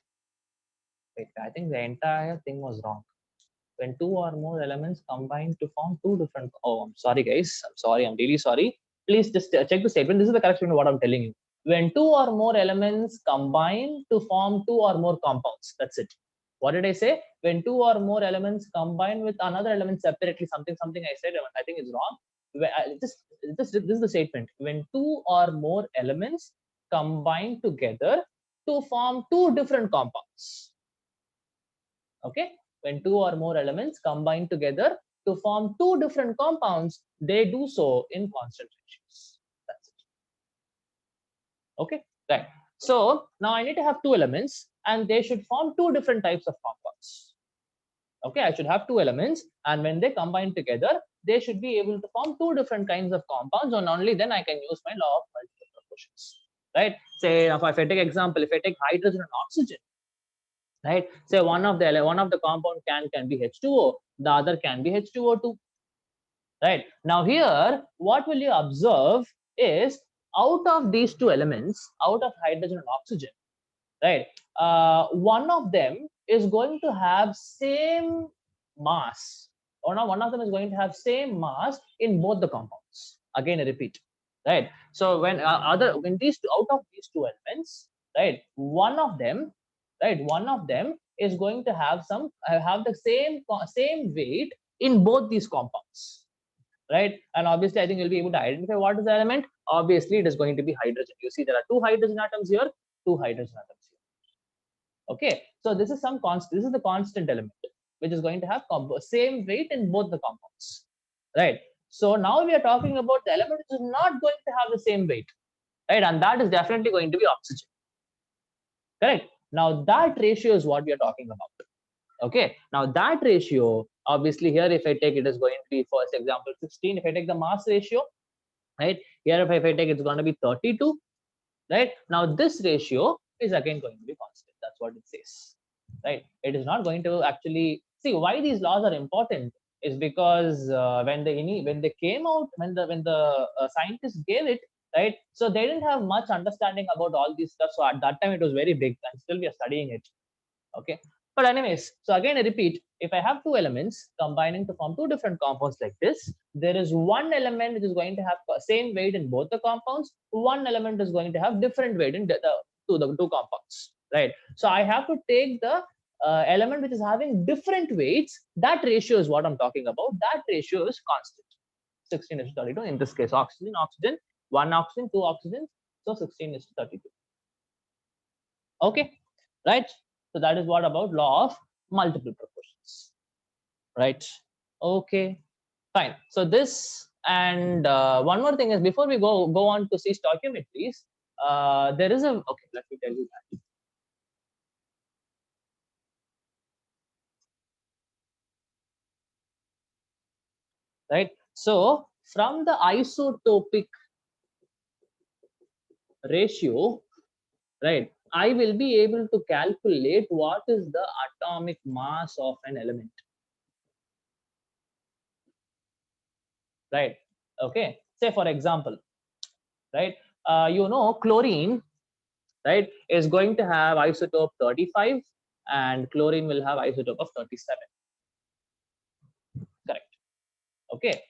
I think the entire thing was wrong. when two or more elements combine to form two different. Oh, I'm sorry, guys. I'm sorry. I'm really sorry. Please just check the statement. This is the correct statement of what I'm telling you. When two or more elements combine to form two or more compounds. That's it. What did I say? When two or more elements combine with another element separately, something I said, I think it's wrong. This is the statement. When two or more elements combine together to form two different compounds. Okay, when two or more elements combine together to form two different compounds, they do so in constant ratios. That's it. Okay, right. So now I need to have two elements and they should form two different types of compounds. Okay, I should have two elements and when they combine together, they should be able to form two different kinds of compounds, and only then I can use my law of multiple proportions. Right? Say if I take example, if I take hydrogen and oxygen, right? Say one of the compound can be H2O, the other can be H2O2. Right? Now here, what will you observe is out of these two elements, out of hydrogen and oxygen, right? One of them is going to have same mass. Or now one of them is going to have same mass in both the compounds. Again, I repeat, right? So when when these two, out of these two elements, right, one of them is going to have the same weight in both these compounds, right? And obviously, I think you'll be able to identify what is the element. Obviously, it is going to be hydrogen. You see, there are two hydrogen atoms here, two hydrogen atoms here. Okay, so this is this is the constant element, which is going to have same weight in both the compounds, right? So now we are talking about the element which is not going to have the same weight, right? And that is definitely going to be oxygen, correct? Now that ratio is what we are talking about. Okay, now that ratio, obviously here if I take, it is going to be, for example, 16. If I take the mass ratio, right, here if I take, it's going to be 32, right? Now this ratio is again going to be constant. That's what it says, right? It is not going to actually, see why these laws are important is because when the scientists gave it, right, so they didn't have much understanding about all these stuff. So at that time it was very big, and still we are studying it. Okay, but anyways, so again I repeat, if I have two elements combining to form two different compounds like this, there is one element which is going to have same weight in both the compounds, one element is going to have different weight in the two compounds, right? So I have to take the element which is having different weights. That ratio is what I'm talking about. That ratio is constant, 16:32. In this case, oxygen, one oxygen, two oxygens, so 16:32. Okay, right? So that is what about law of multiple proportions, right? Okay, fine. So this, and one more thing is, before we go on to see stoichiometries, there is a, okay, let me tell you that. Right? So from the isotopic ratio, right, I will be able to calculate what is the atomic mass of an element. Right? Okay. Say for example, right, chlorine, right, is going to have isotope 35, and chlorine will have isotope of 37. Correct. Okay.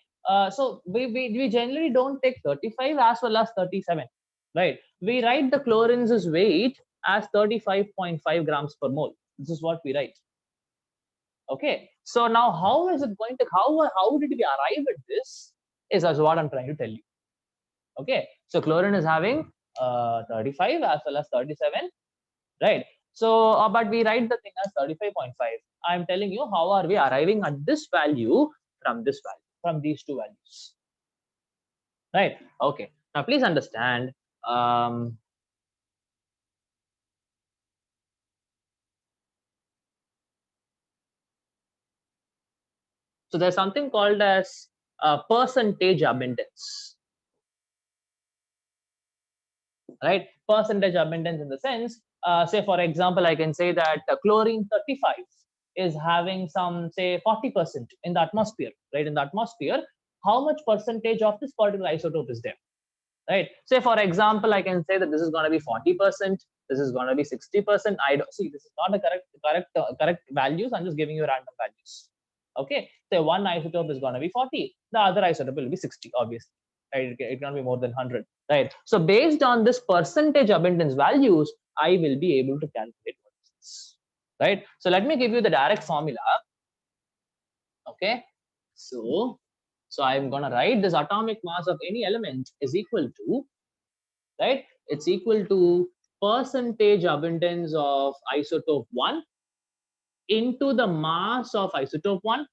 So we generally don't take 35 as well as 37, right? We write the chlorine's weight as 35.5 grams per mole. This is what we write. Okay. So now how is it going to, how did we arrive at this is as what I'm trying to tell you. Okay. So chlorine is having 35 as well as 37, right? So but we write the thing as 35.5. I'm telling you how are we arriving at this value from this value, from these two values, right? Okay, now please understand, so there's something called as percentage abundance, right? Percentage abundance in the sense, say for example, I can say that chlorine 35 is having some, say, 40% in the atmosphere, right? In the atmosphere, how much percentage of this particular isotope is there, right? Say for example, I can say that this is going to be 40%, this is going to be 60%. I don't see, this is not a correct values. I'm just giving you random values, Okay, so one isotope is going to be 40, the other isotope will be 60, obviously, right? It cannot be more than 100, right? So based on this percentage abundance values, I will be able to calculate what is this, right? So let me give you the direct formula. Okay, so I'm going to write this atomic mass of any element is equal to, right? It's equal to percentage abundance of isotope 1 into the mass of isotope 1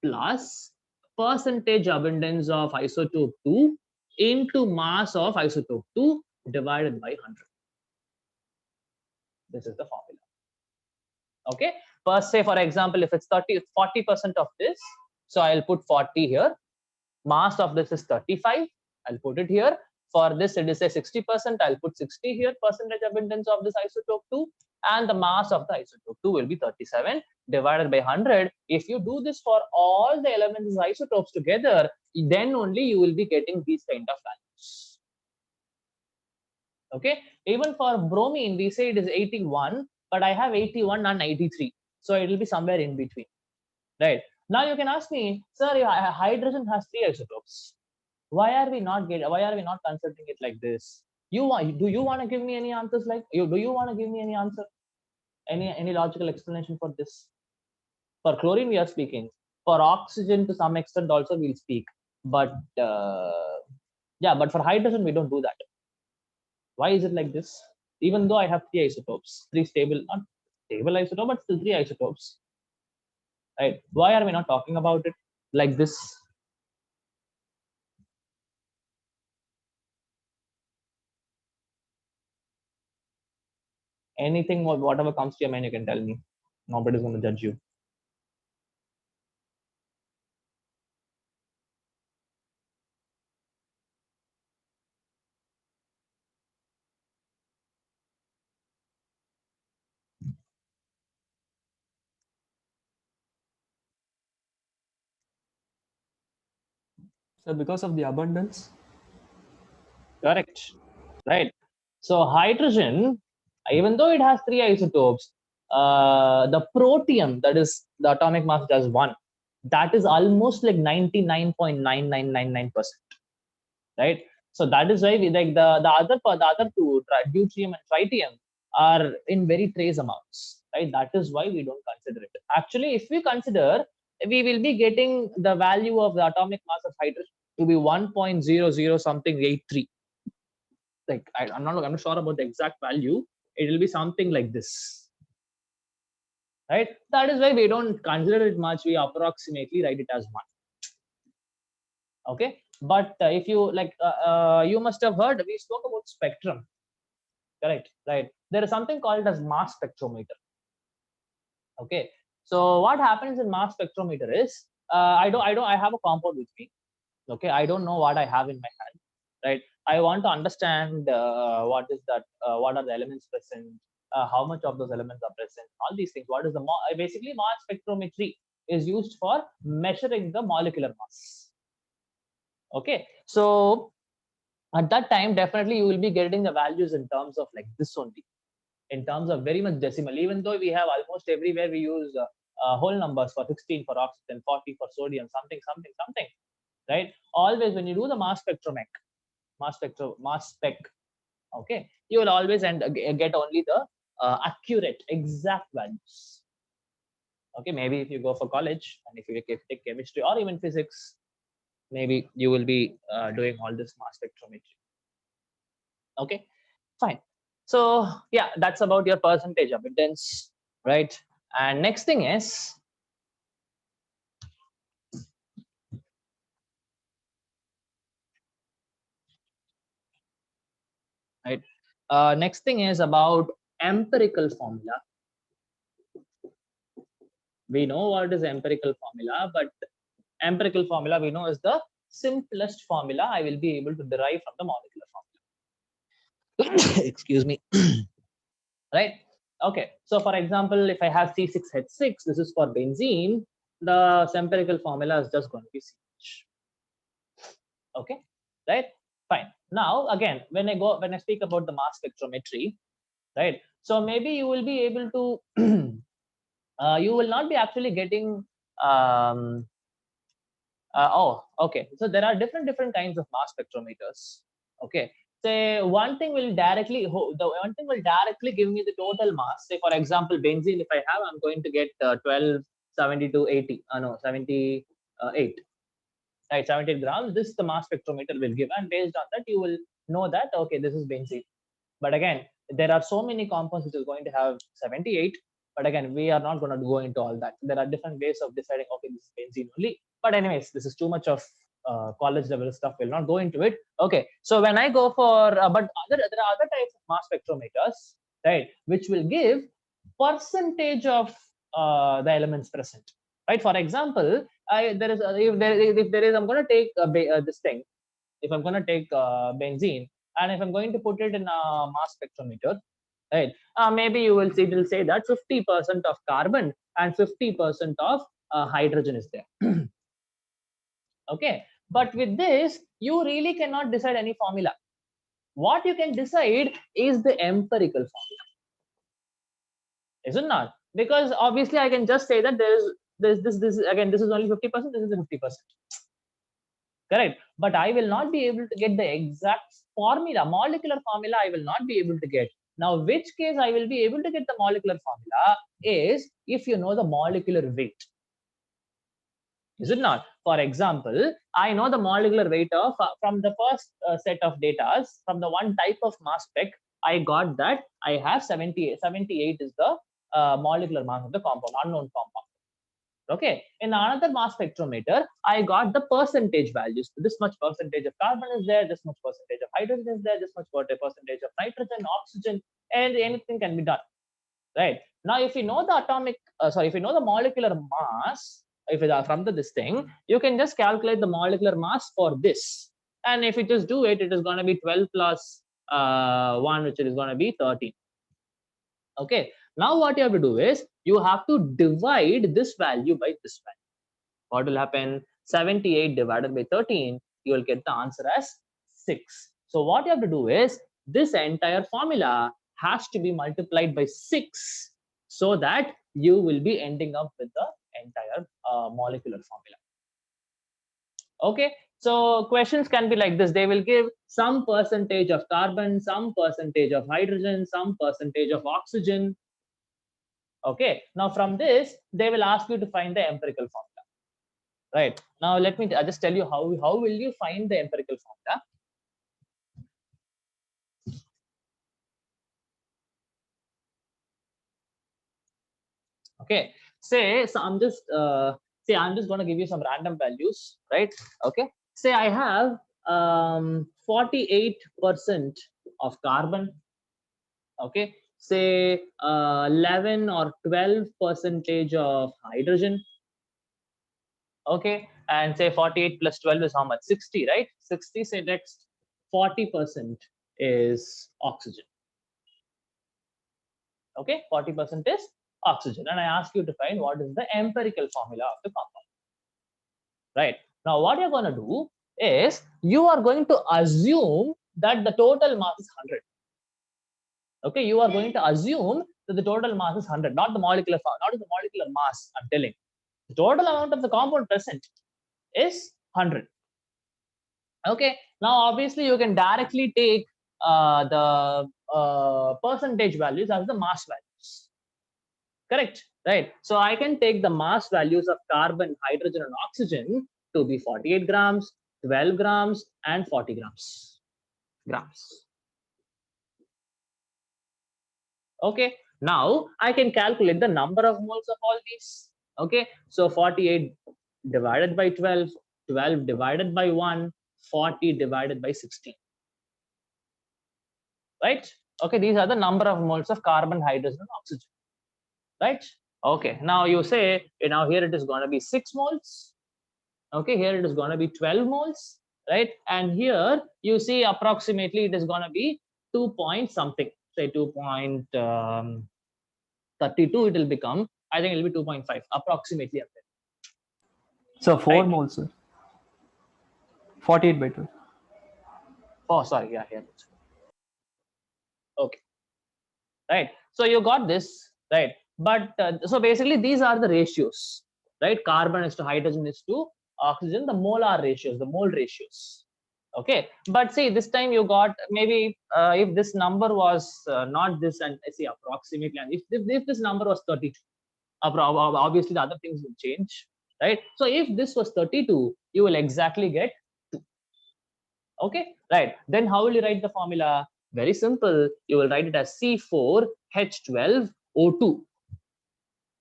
plus percentage abundance of isotope 2 into mass of isotope 2 divided by 100. This is the formula. Okay, first say for example, if it's 40% of this, so I'll put 40 here. Mass of this is 35, I'll put it here. For this it is a 60%, I'll put 60 here, percentage abundance of this isotope 2, and the mass of the isotope 2 will be 37 divided by 100. If you do this for all the elements isotopes together, then only you will be getting these kind of values. Okay, even for bromine we say it is 81, but I have 81 and 83, so it will be somewhere in between, right? Now you can ask me, sir, hydrogen has 3 isotopes. Why are we not considering it like this? Do you want to give me any answers? Like do you want to give me any answer? Any logical explanation for this? For chlorine we are speaking. For oxygen to some extent also we'll speak. But yeah, but for hydrogen we don't do that. Why is it like this? Even though I have 3 isotopes, 3 stable, not stable isotope, but still 3 isotopes. Right? Why are we not talking about it like this? Anything, whatever comes to your mind, you can tell me. Nobody's going to judge you. So because of the abundance. Correct. Right. So hydrogen, even though it has 3 isotopes, the protium, that is the atomic mass does 1, that is almost like 99.9999%. Right. So that is why we like the other two, deuterium and tritium, are in very trace amounts. Right. That is why we don't consider it. Actually, if we consider, we will be getting the value of the atomic mass of hydrogen to be 1.00 something 83. Like I'm not sure about the exact value. It will be something like this, right? That is why we don't consider it much. We approximately write it as 1. Okay, but if you like, you must have heard we spoke about spectrum, correct? Right? There is something called as mass spectrometer. Okay, so what happens in mass spectrometer is, I have a compound with me. Okay, I don't know what I have in my hand, right? I want to understand what is that, what are the elements present, how much of those elements are present, all these things. What is the basically mass spectrometry is used for measuring the molecular mass. Okay, so at that time definitely you will be getting the values in terms of like this only, in terms of very much decimal. Even though we have almost everywhere we use whole numbers for 16 for oxygen, 40 for sodium, something, right? Always when you do the mass spec, okay, you will always get only the accurate, exact values. Okay, maybe if you go for college and if you take chemistry or even physics, maybe you will be doing all this mass spectrometry. Okay, fine. So yeah, that's about your percentage abundance, right? And next thing is, right? Next thing is about empirical formula. We know what is empirical formula, but empirical formula we know is the simplest formula I will be able to derive from the molecular formula. Excuse me. Right? Okay. So for example, if I have C6H6, this is for benzene, the empirical formula is just going to be CH. Okay, right? Fine. Now again, when I speak about the mass spectrometry, right? So maybe you will be able to you will not be actually getting Okay. So there are different kinds of mass spectrometers. Okay. Say one thing will directly give me the total mass. Say for example, benzene. If I have, I'm going to get 12, 72, 80. No, 78. Right, 78 grams. This the mass spectrometer will give, and based on that, you will know that okay, this is benzene. But again, there are so many compounds which is going to have 78. But again, we are not going to go into all that. There are different ways of deciding, okay, this is benzene only. But anyways, this is too much of college level stuff. We'll not go into it. Okay, so when I go for, there are other types of mass spectrometers, right, which will give percentage of the elements present. Right. For example, if there is, I'm going to take this thing. If I'm going to take benzene, and if I'm going to put it in a mass spectrometer, right? Maybe you will see it will say that 50% of carbon and 50% of hydrogen is there. Okay, but with this, you really cannot decide any formula. What you can decide is the empirical formula, is it not? Because obviously, I can just say that this again. This is only 50%. This is the 50%. Correct, but I will not be able to get the exact formula, molecular formula. I will not be able to get. Now, which case I will be able to get the molecular formula is if you know the molecular weight. Is it not? For example, I know the molecular weight of from the first set of data from the one type of mass spec. I got that I have 78. 78 is the molecular mass of the compound, unknown compound. Okay, in another mass spectrometer, I got the percentage values. This much percentage of carbon is there, this much percentage of hydrogen is there, this much percentage of nitrogen, oxygen, and anything can be done. Right now, if you know the if you know the molecular mass, if it from this thing, you can just calculate the molecular mass for this. And if you just do it, it is going to be 12 plus 1, which is going to be 13. Okay, now what you have to do is you have to divide this value by this value. What will happen? 78 divided by 13, you will get the answer as 6. So what you have to do is this entire formula has to be multiplied by 6 so that you will be ending up with the entire molecular formula. Okay, so questions can be like this. They will give some percentage of carbon, some percentage of hydrogen, some percentage of oxygen. Okay, now from this, they will ask you to find the empirical formula. Right, now let me just tell you how will you find the empirical formula. Okay, say so I'm just going to give you some random values, right? Okay, say I have 48% of carbon. Okay, say 11 or 12 percentage of hydrogen. Okay, and say 48 plus 12 is how much? 60, right? 60. Say next 40% is oxygen. Okay, 40% is oxygen, and I ask you to find what is the empirical formula of the compound. Right, now what you're going to do is you are going to assume that the total mass is 100. Okay, you are going to assume that the total mass is 100, not the molecular mass. I'm telling the total amount of the compound present is 100. Okay, now obviously you can directly take the percentage values as the mass values. Correct, right? So I can take the mass values of carbon, hydrogen, and oxygen to be 48 grams, 12 grams, and 40 grams. Okay, now I can calculate the number of moles of all these. Okay, so 48 divided by 12, 12 divided by 1, 40 divided by 16. Right? Okay, these are the number of moles of carbon, hydrogen, and oxygen. Right? Okay, now you say, now here it is going to be 6 moles. Okay, here it is going to be 12 moles. Right? And here you see approximately it is going to be 2 point something, say 2.32 it will become, I think it will be 2.5 approximately. So 4 right? moles, sir. 48 by 12. Oh, sorry, yeah, here. Okay, right. So you got this, right? But so basically these are the ratios. right? Carbon is to hydrogen is to oxygen, the molar ratios, the mole ratios. Okay, but see, this time you got maybe if this number was not this, and see approximately, and if this number was 32, obviously the other things will change, right? So if this was 32, you will exactly get 2. Okay, right? Then how will you write the formula? Very simple. You will write it as C4H12O2.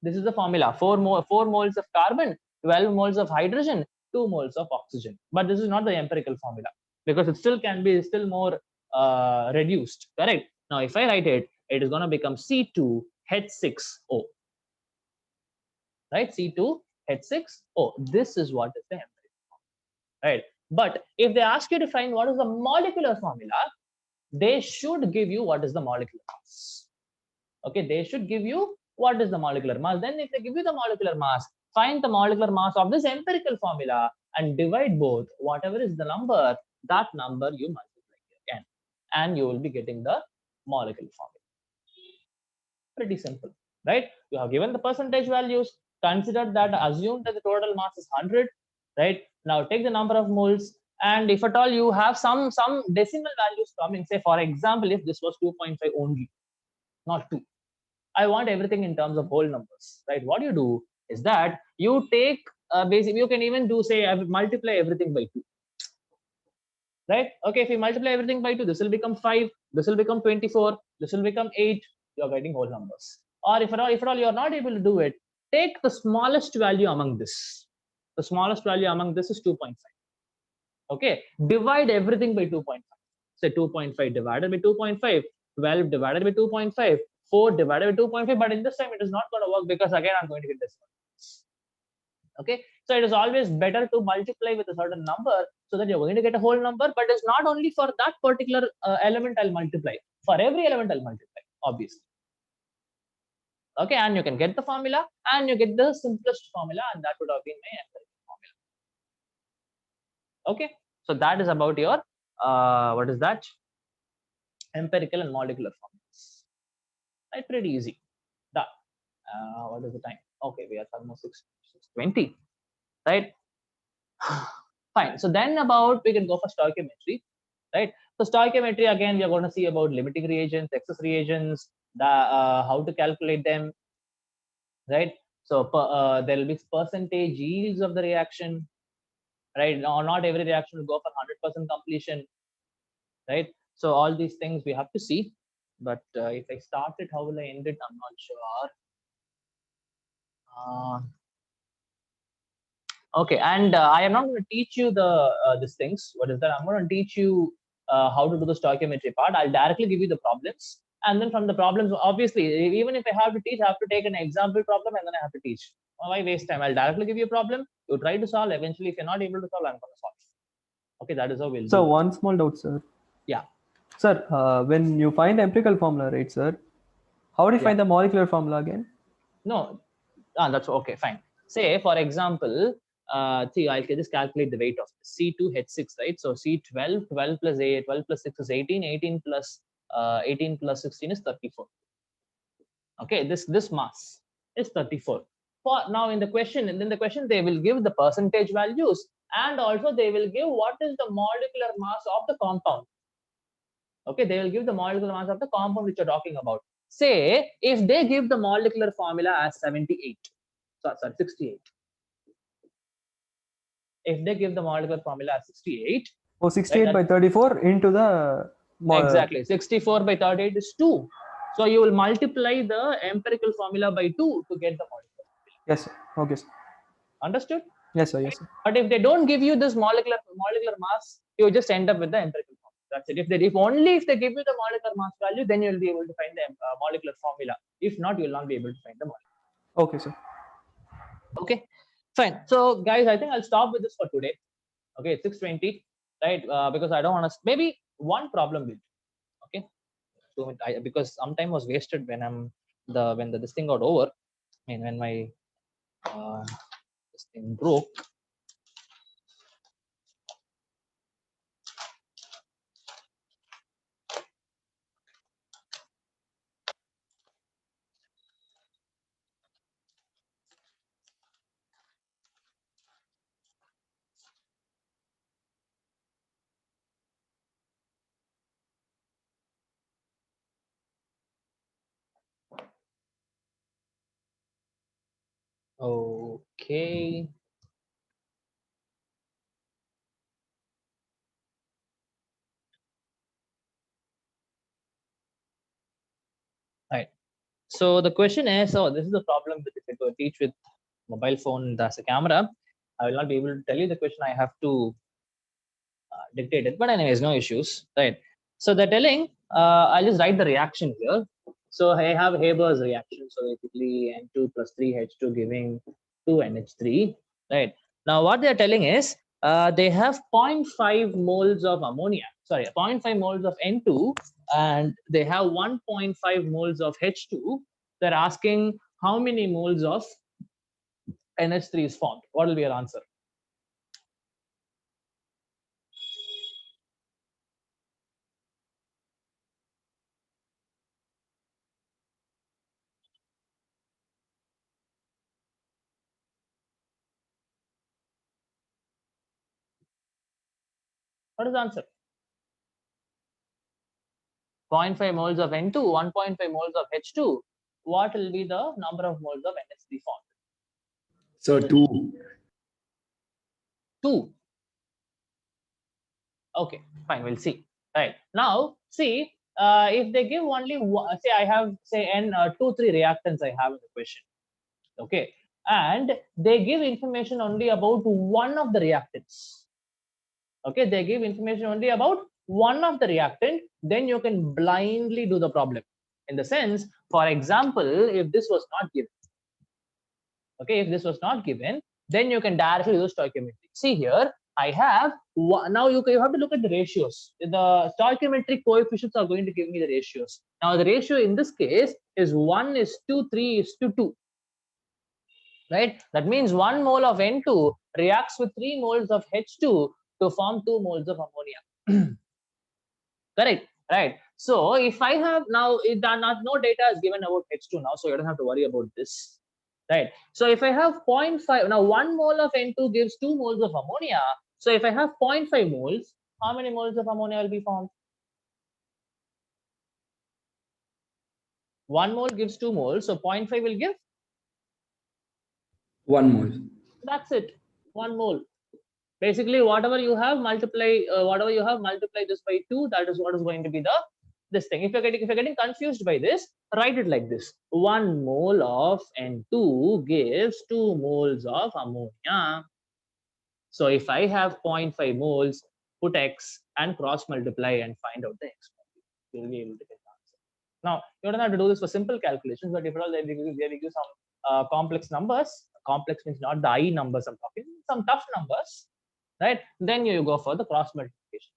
This is the formula. 4 moles of carbon, 12 moles of hydrogen, 2 moles of oxygen. But this is not the empirical formula because it still can be still more reduced. Correct? Now, if I write it, it is going to become C2H6O. Right? C2H6O. This is what is the empirical formula. Right? But if they ask you to find what is the molecular formula, they should give you what is the molecular mass. Okay, they should give you what is the molecular mass. Then if they give you the molecular mass, find the molecular mass of this empirical formula and divide both. Whatever is the number, that number you multiply again, and you will be getting the molecular formula. Pretty simple, right? You have given the percentage values. Consider that, assume that the total mass is 100, right? Now take the number of moles, and if at all you have some decimal values coming, say for example, if this was 2.5 only, not 2. I want everything in terms of whole numbers, right? What you do is that you take basically, you can even do, say, I will multiply everything by 2, right? Okay, if you multiply everything by 2, this will become 5, this will become 24, this will become 8. You're getting whole numbers. Or if at all you're not able to do it, take the smallest value among this. The smallest value among this is 2.5. Okay, divide everything by 2.5. Say 2.5 divided by 2.5, 12 divided by 2.5, 4 divided by 2.5. But in this time, it is not going to work because again, I'm going to get this one. Okay, so it is always better to multiply with a certain number so that you're going to get a whole number. But it's not only for that particular element I'll multiply. For every element I'll multiply, obviously. Okay, and you can get the formula, and you get the simplest formula, and that would have been my empirical formula. Okay, so that is about your what is that? Empirical and molecular formulas. Right, pretty easy. Done. What is the time? Okay, we are almost 6:20. Right. Fine. So then we can go for stoichiometry. Right. So stoichiometry, again, we are going to see about limiting reagents, excess reagents, how to calculate them. Right. So there will be percentage yields of the reaction. Right. Not every reaction will go for 100% completion. Right. So all these things we have to see. But if I start it, how will I end it? I'm not sure. Okay, and I am not going to teach you the these things. What is that? I'm going to teach you how to do the stoichiometry part. I'll directly give you the problems, and then from the problems, obviously, even if I have to teach, I have to take an example problem, and then I have to teach. Why waste time? I'll directly give you a problem. You try to solve. Eventually, if you're not able to solve, I'm going to solve. Okay, that is how we'll So do. one small doubt, sir. Yeah. Sir, when you find the empirical formula, right, sir? How do you find the molecular formula again? No, that's okay. Fine. Say, for example, see, I can just calculate the weight of C2H6, right? So C12, 12 plus 8, 12 plus 6 is 18, 18 plus 16 is 34. Okay, this mass is 34. For now, in the question, and then the question, they will give the percentage values, and also they will give what is the molecular mass of the compound. Okay, they will give the molecular mass of the compound which you're talking about. Say, if they give the molecular formula as 78, sorry, 68. If they give the molecular formula as 68. Oh, 68 by 34 into the... Exactly, 64 by 38 is 2. So you will multiply the empirical formula by 2 to get the molecular formula. Yes, sir. Okay, sir. Understood? Yes, sir. Yes, sir. But if they don't give you this molecular mass, you just end up with the empirical formula. That's it. If they give you the molecular mass value, then you'll be able to find the molecular formula. If not, you will not be able to find the molecular. Okay, sir. Okay, fine. So guys, I think I'll stop with this for today. Okay, it's 6:20, right? Because I don't want to. Maybe one problem will. Okay, so because some time was wasted when this thing got over. I mean, when my this thing broke. Okay. Right. So the question is, oh, this is the problem with if I go teach with mobile phone that's a camera. I will not be able to tell you the question. I have to dictate it. But anyways, no issues. Right. So they're telling, I'll just write the reaction here. So I have Haber's reaction. So basically N2 plus 3H2 giving 2NH3. Right. Now what they're telling is they have 0.5 moles of ammonia. Sorry, 0.5 moles of N2 and they have 1.5 moles of H2. They're asking how many moles of NH3 is formed. What will be your answer? What is the answer? 0.5 moles of N2, 1.5 moles of H2. What will be the number of moles of NH3 formed? So 2. 2. Okay, fine, we'll see. Right. Now, see, if they give only one, say I have, say, N 2, 3 reactants I have in the question. Okay. And they give information only about one of the reactants. Okay, they give information only about one of the reactant, then you can blindly do the problem. In the sense, for example, if this was not given, okay, if this was not given, then you can directly do stoichiometry. See here, I have one, now you have to look at the ratios. The stoichiometric coefficients are going to give me the ratios. Now the ratio in this case is 1 is to 3 is to 2. Right? That means 1 mole of N2 reacts with 3 moles of H2 to form 2 moles of ammonia. Correct, right? So if I have now, no data is given about H2 now, so you don't have to worry about this, right? So if I have 0.5, now 1 mole of N2 gives 2 moles of ammonia. So if I have 0.5 moles, how many moles of ammonia will be formed? 1 mole gives 2 moles, so 0.5 will give? 1 mole. That's it, 1 mole. Basically, whatever you have, multiply this by 2. That is what is going to be this thing. If you're getting confused by this, write it like this: 1 mole of N2 gives 2 moles of ammonia. So if I have 0.5 moles, put X and cross multiply and find out the X value. You'll be able to get the answer. Now you don't have to do this for simple calculations, but if at all they give you some complex numbers. Complex means not the I numbers I'm talking, some tough numbers, right? Then you go for the cross multiplication.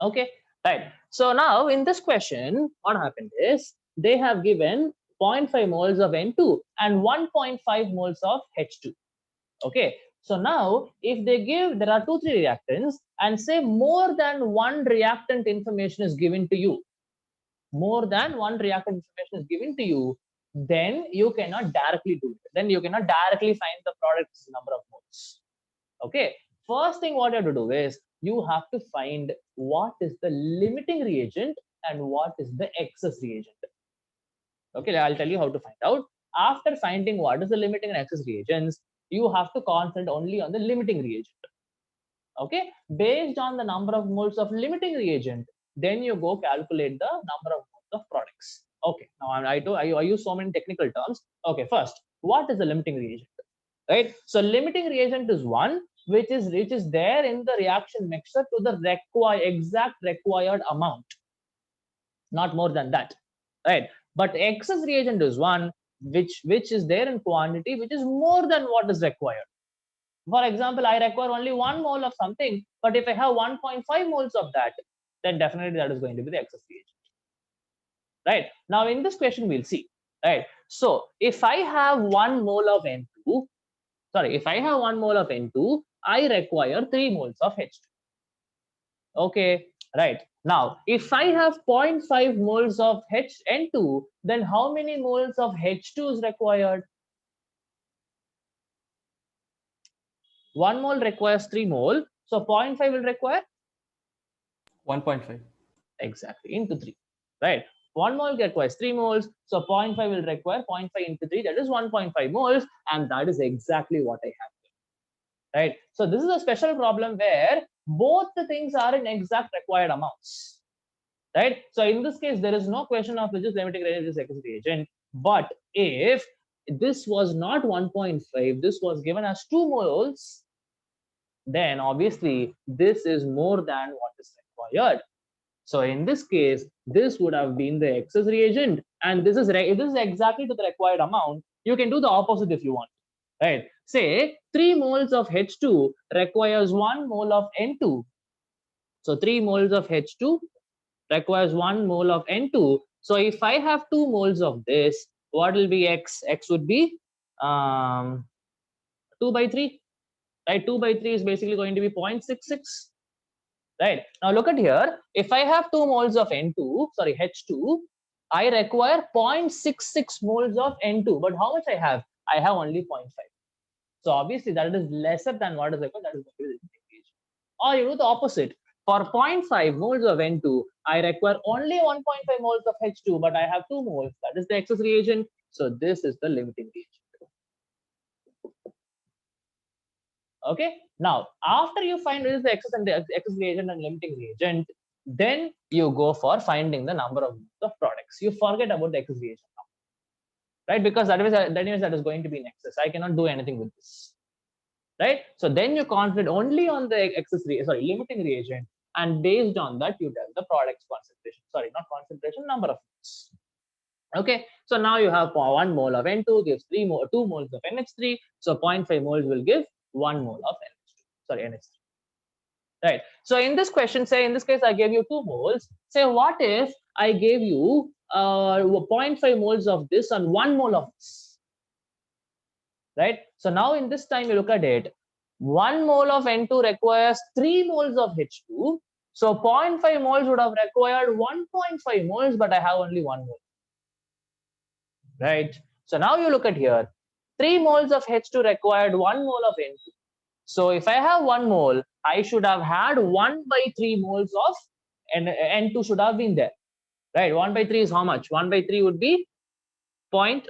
Okay, right. So now in this question, what happened is they have given 0.5 moles of N2 and 1.5 moles of H2. Okay, so now if they give, there are 2, 3 reactants and say more than one reactant information is given to you, more than one reactant information is given to you, then you cannot directly do it. Then you cannot directly find the product's number of moles. Okay, first thing what you have to do is you have to find what is the limiting reagent and what is the excess reagent. Okay, I'll tell you how to find out. After finding what is the limiting and excess reagents, you have to concentrate only on the limiting reagent. Okay, based on the number of moles of limiting reagent, then you go calculate the number of moles of products. Okay, now I use so many technical terms. Okay, first, what is the limiting reagent? Right, so limiting reagent is one which is there in the reaction mixture to the exact required amount, not more than that, right? But excess reagent is one which is there in quantity which is more than what is required. For example, I require only 1 mole of something, but if I have 1.5 moles of that, then definitely that is going to be the excess reagent. Right, now in this question we'll see. Right, so if I have 1 mole of N2, sorry, if I have 1 mole of N2, I require 3 moles of H2. Okay, right. Now, if I have 0.5 moles of N2, then how many moles of H2 is required? 1 mole requires 3 mole, so 0.5 will require 1.5. exactly into 3. Right, 1 mole requires 3 moles. So 0.5 will require 0.5 into 3, that is 1.5 moles. And that is exactly what I have here, right? So this is a special problem where both the things are in exact required amounts, right? So in this case, there is no question of which is limiting reagent, which is excess reagent. But if this was not 1.5, this was given as 2 moles, then obviously this is more than what is required. So in this case, this would have been the excess reagent, and this is exactly to the required amount. You can do the opposite if you want, right? Say 3 moles of H2 requires 1 mole of N2. So 3 moles of H2 requires 1 mole of N2. So if I have 2 moles of this, what will be X? X would be 2 by 3, right? 2 by 3 is basically going to be 0.66, right? Now look at here. If I have 2 moles of H2, I require 0.66 moles of N2. But how much I have? I have only 0.5. So obviously that is lesser than what is required. That is going to be the limiting reagent. Or you do the opposite. For 0.5 moles of N2, I require only 1.5 moles of H2, but I have 2 moles. That is the excess reagent. So this is the limiting reagent. Okay. Now, after you find what is the excess and the excess reagent and limiting reagent, then you go for finding the number of products. You forget about the excess reagent now, right? Because that is going to be in excess. I cannot do anything with this, right? So then you concentrate only on the limiting reagent, and based on that you tell the product's concentration. Sorry, not concentration, number of moles. Okay, so now you have 1 mole of N2 gives 2 moles of NH3. So 0.5 moles will give 1 mole of NH3. Right. So in this question, say in this case I gave you 2 moles. Say what if I gave you 0.5 moles of this and 1 mole of this, right? So now in this time you look at it, 1 mole of N2 requires 3 moles of H2. So 0.5 moles would have required 1.5 moles, but I have only 1 mole, right? So now you look at here, 3 moles of H2 required 1 mole of N2. So if I have 1 mole, I should have had 1 by 3 moles of N2 should have been there, right? 1 by 3 is how much? 1 by 3 would be 1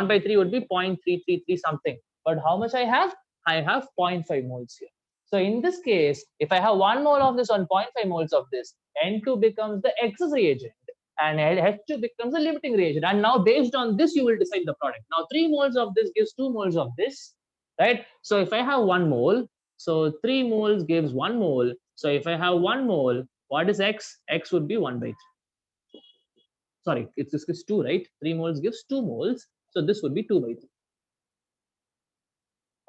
by 3 would be 0.333 something. But how much I have? I have 0.5 moles here. So in this case, if I have 1 mole of this and 0.5 moles of this, N2 becomes the excess reagent and H2 becomes a limiting reagent. And now based on this, you will decide the product. Now 3 moles of this gives 2 moles of this, right? So if I have 1 mole, so 3 moles gives 1 mole. So if I have 1 mole, what is X? X would be 1 by 3. Sorry, this is 2, right? 3 moles gives 2 moles. So this would be 2 by 3.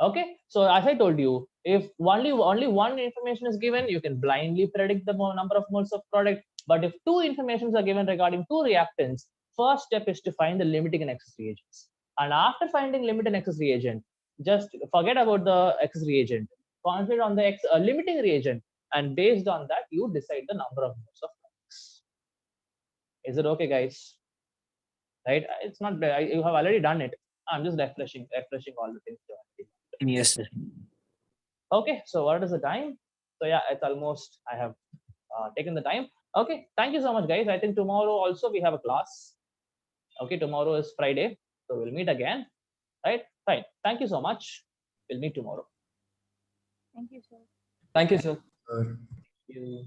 Okay, so as I told you, if only one information is given, you can blindly predict the number of moles of product. But if 2 informations are given regarding 2 reactants, first step is to find the limiting and excess reagents. And after finding limit and excess reagent, just forget about the excess reagent. Concentrate on the limiting reagent, and based on that, you decide the number of moles of products. Is it okay, guys? Right? It's not bad. You have already done it. I'm just refreshing all the things. Yes, sir. Okay, so what is the time? So yeah, it's almost, I have taken the time. Okay, thank you so much, guys. I think tomorrow also we have a class. Okay, tomorrow is Friday, so we'll meet again, right? Fine. Thank you so much. We'll meet tomorrow. Thank you, sir. Thank you, sir. Sir. Thank you.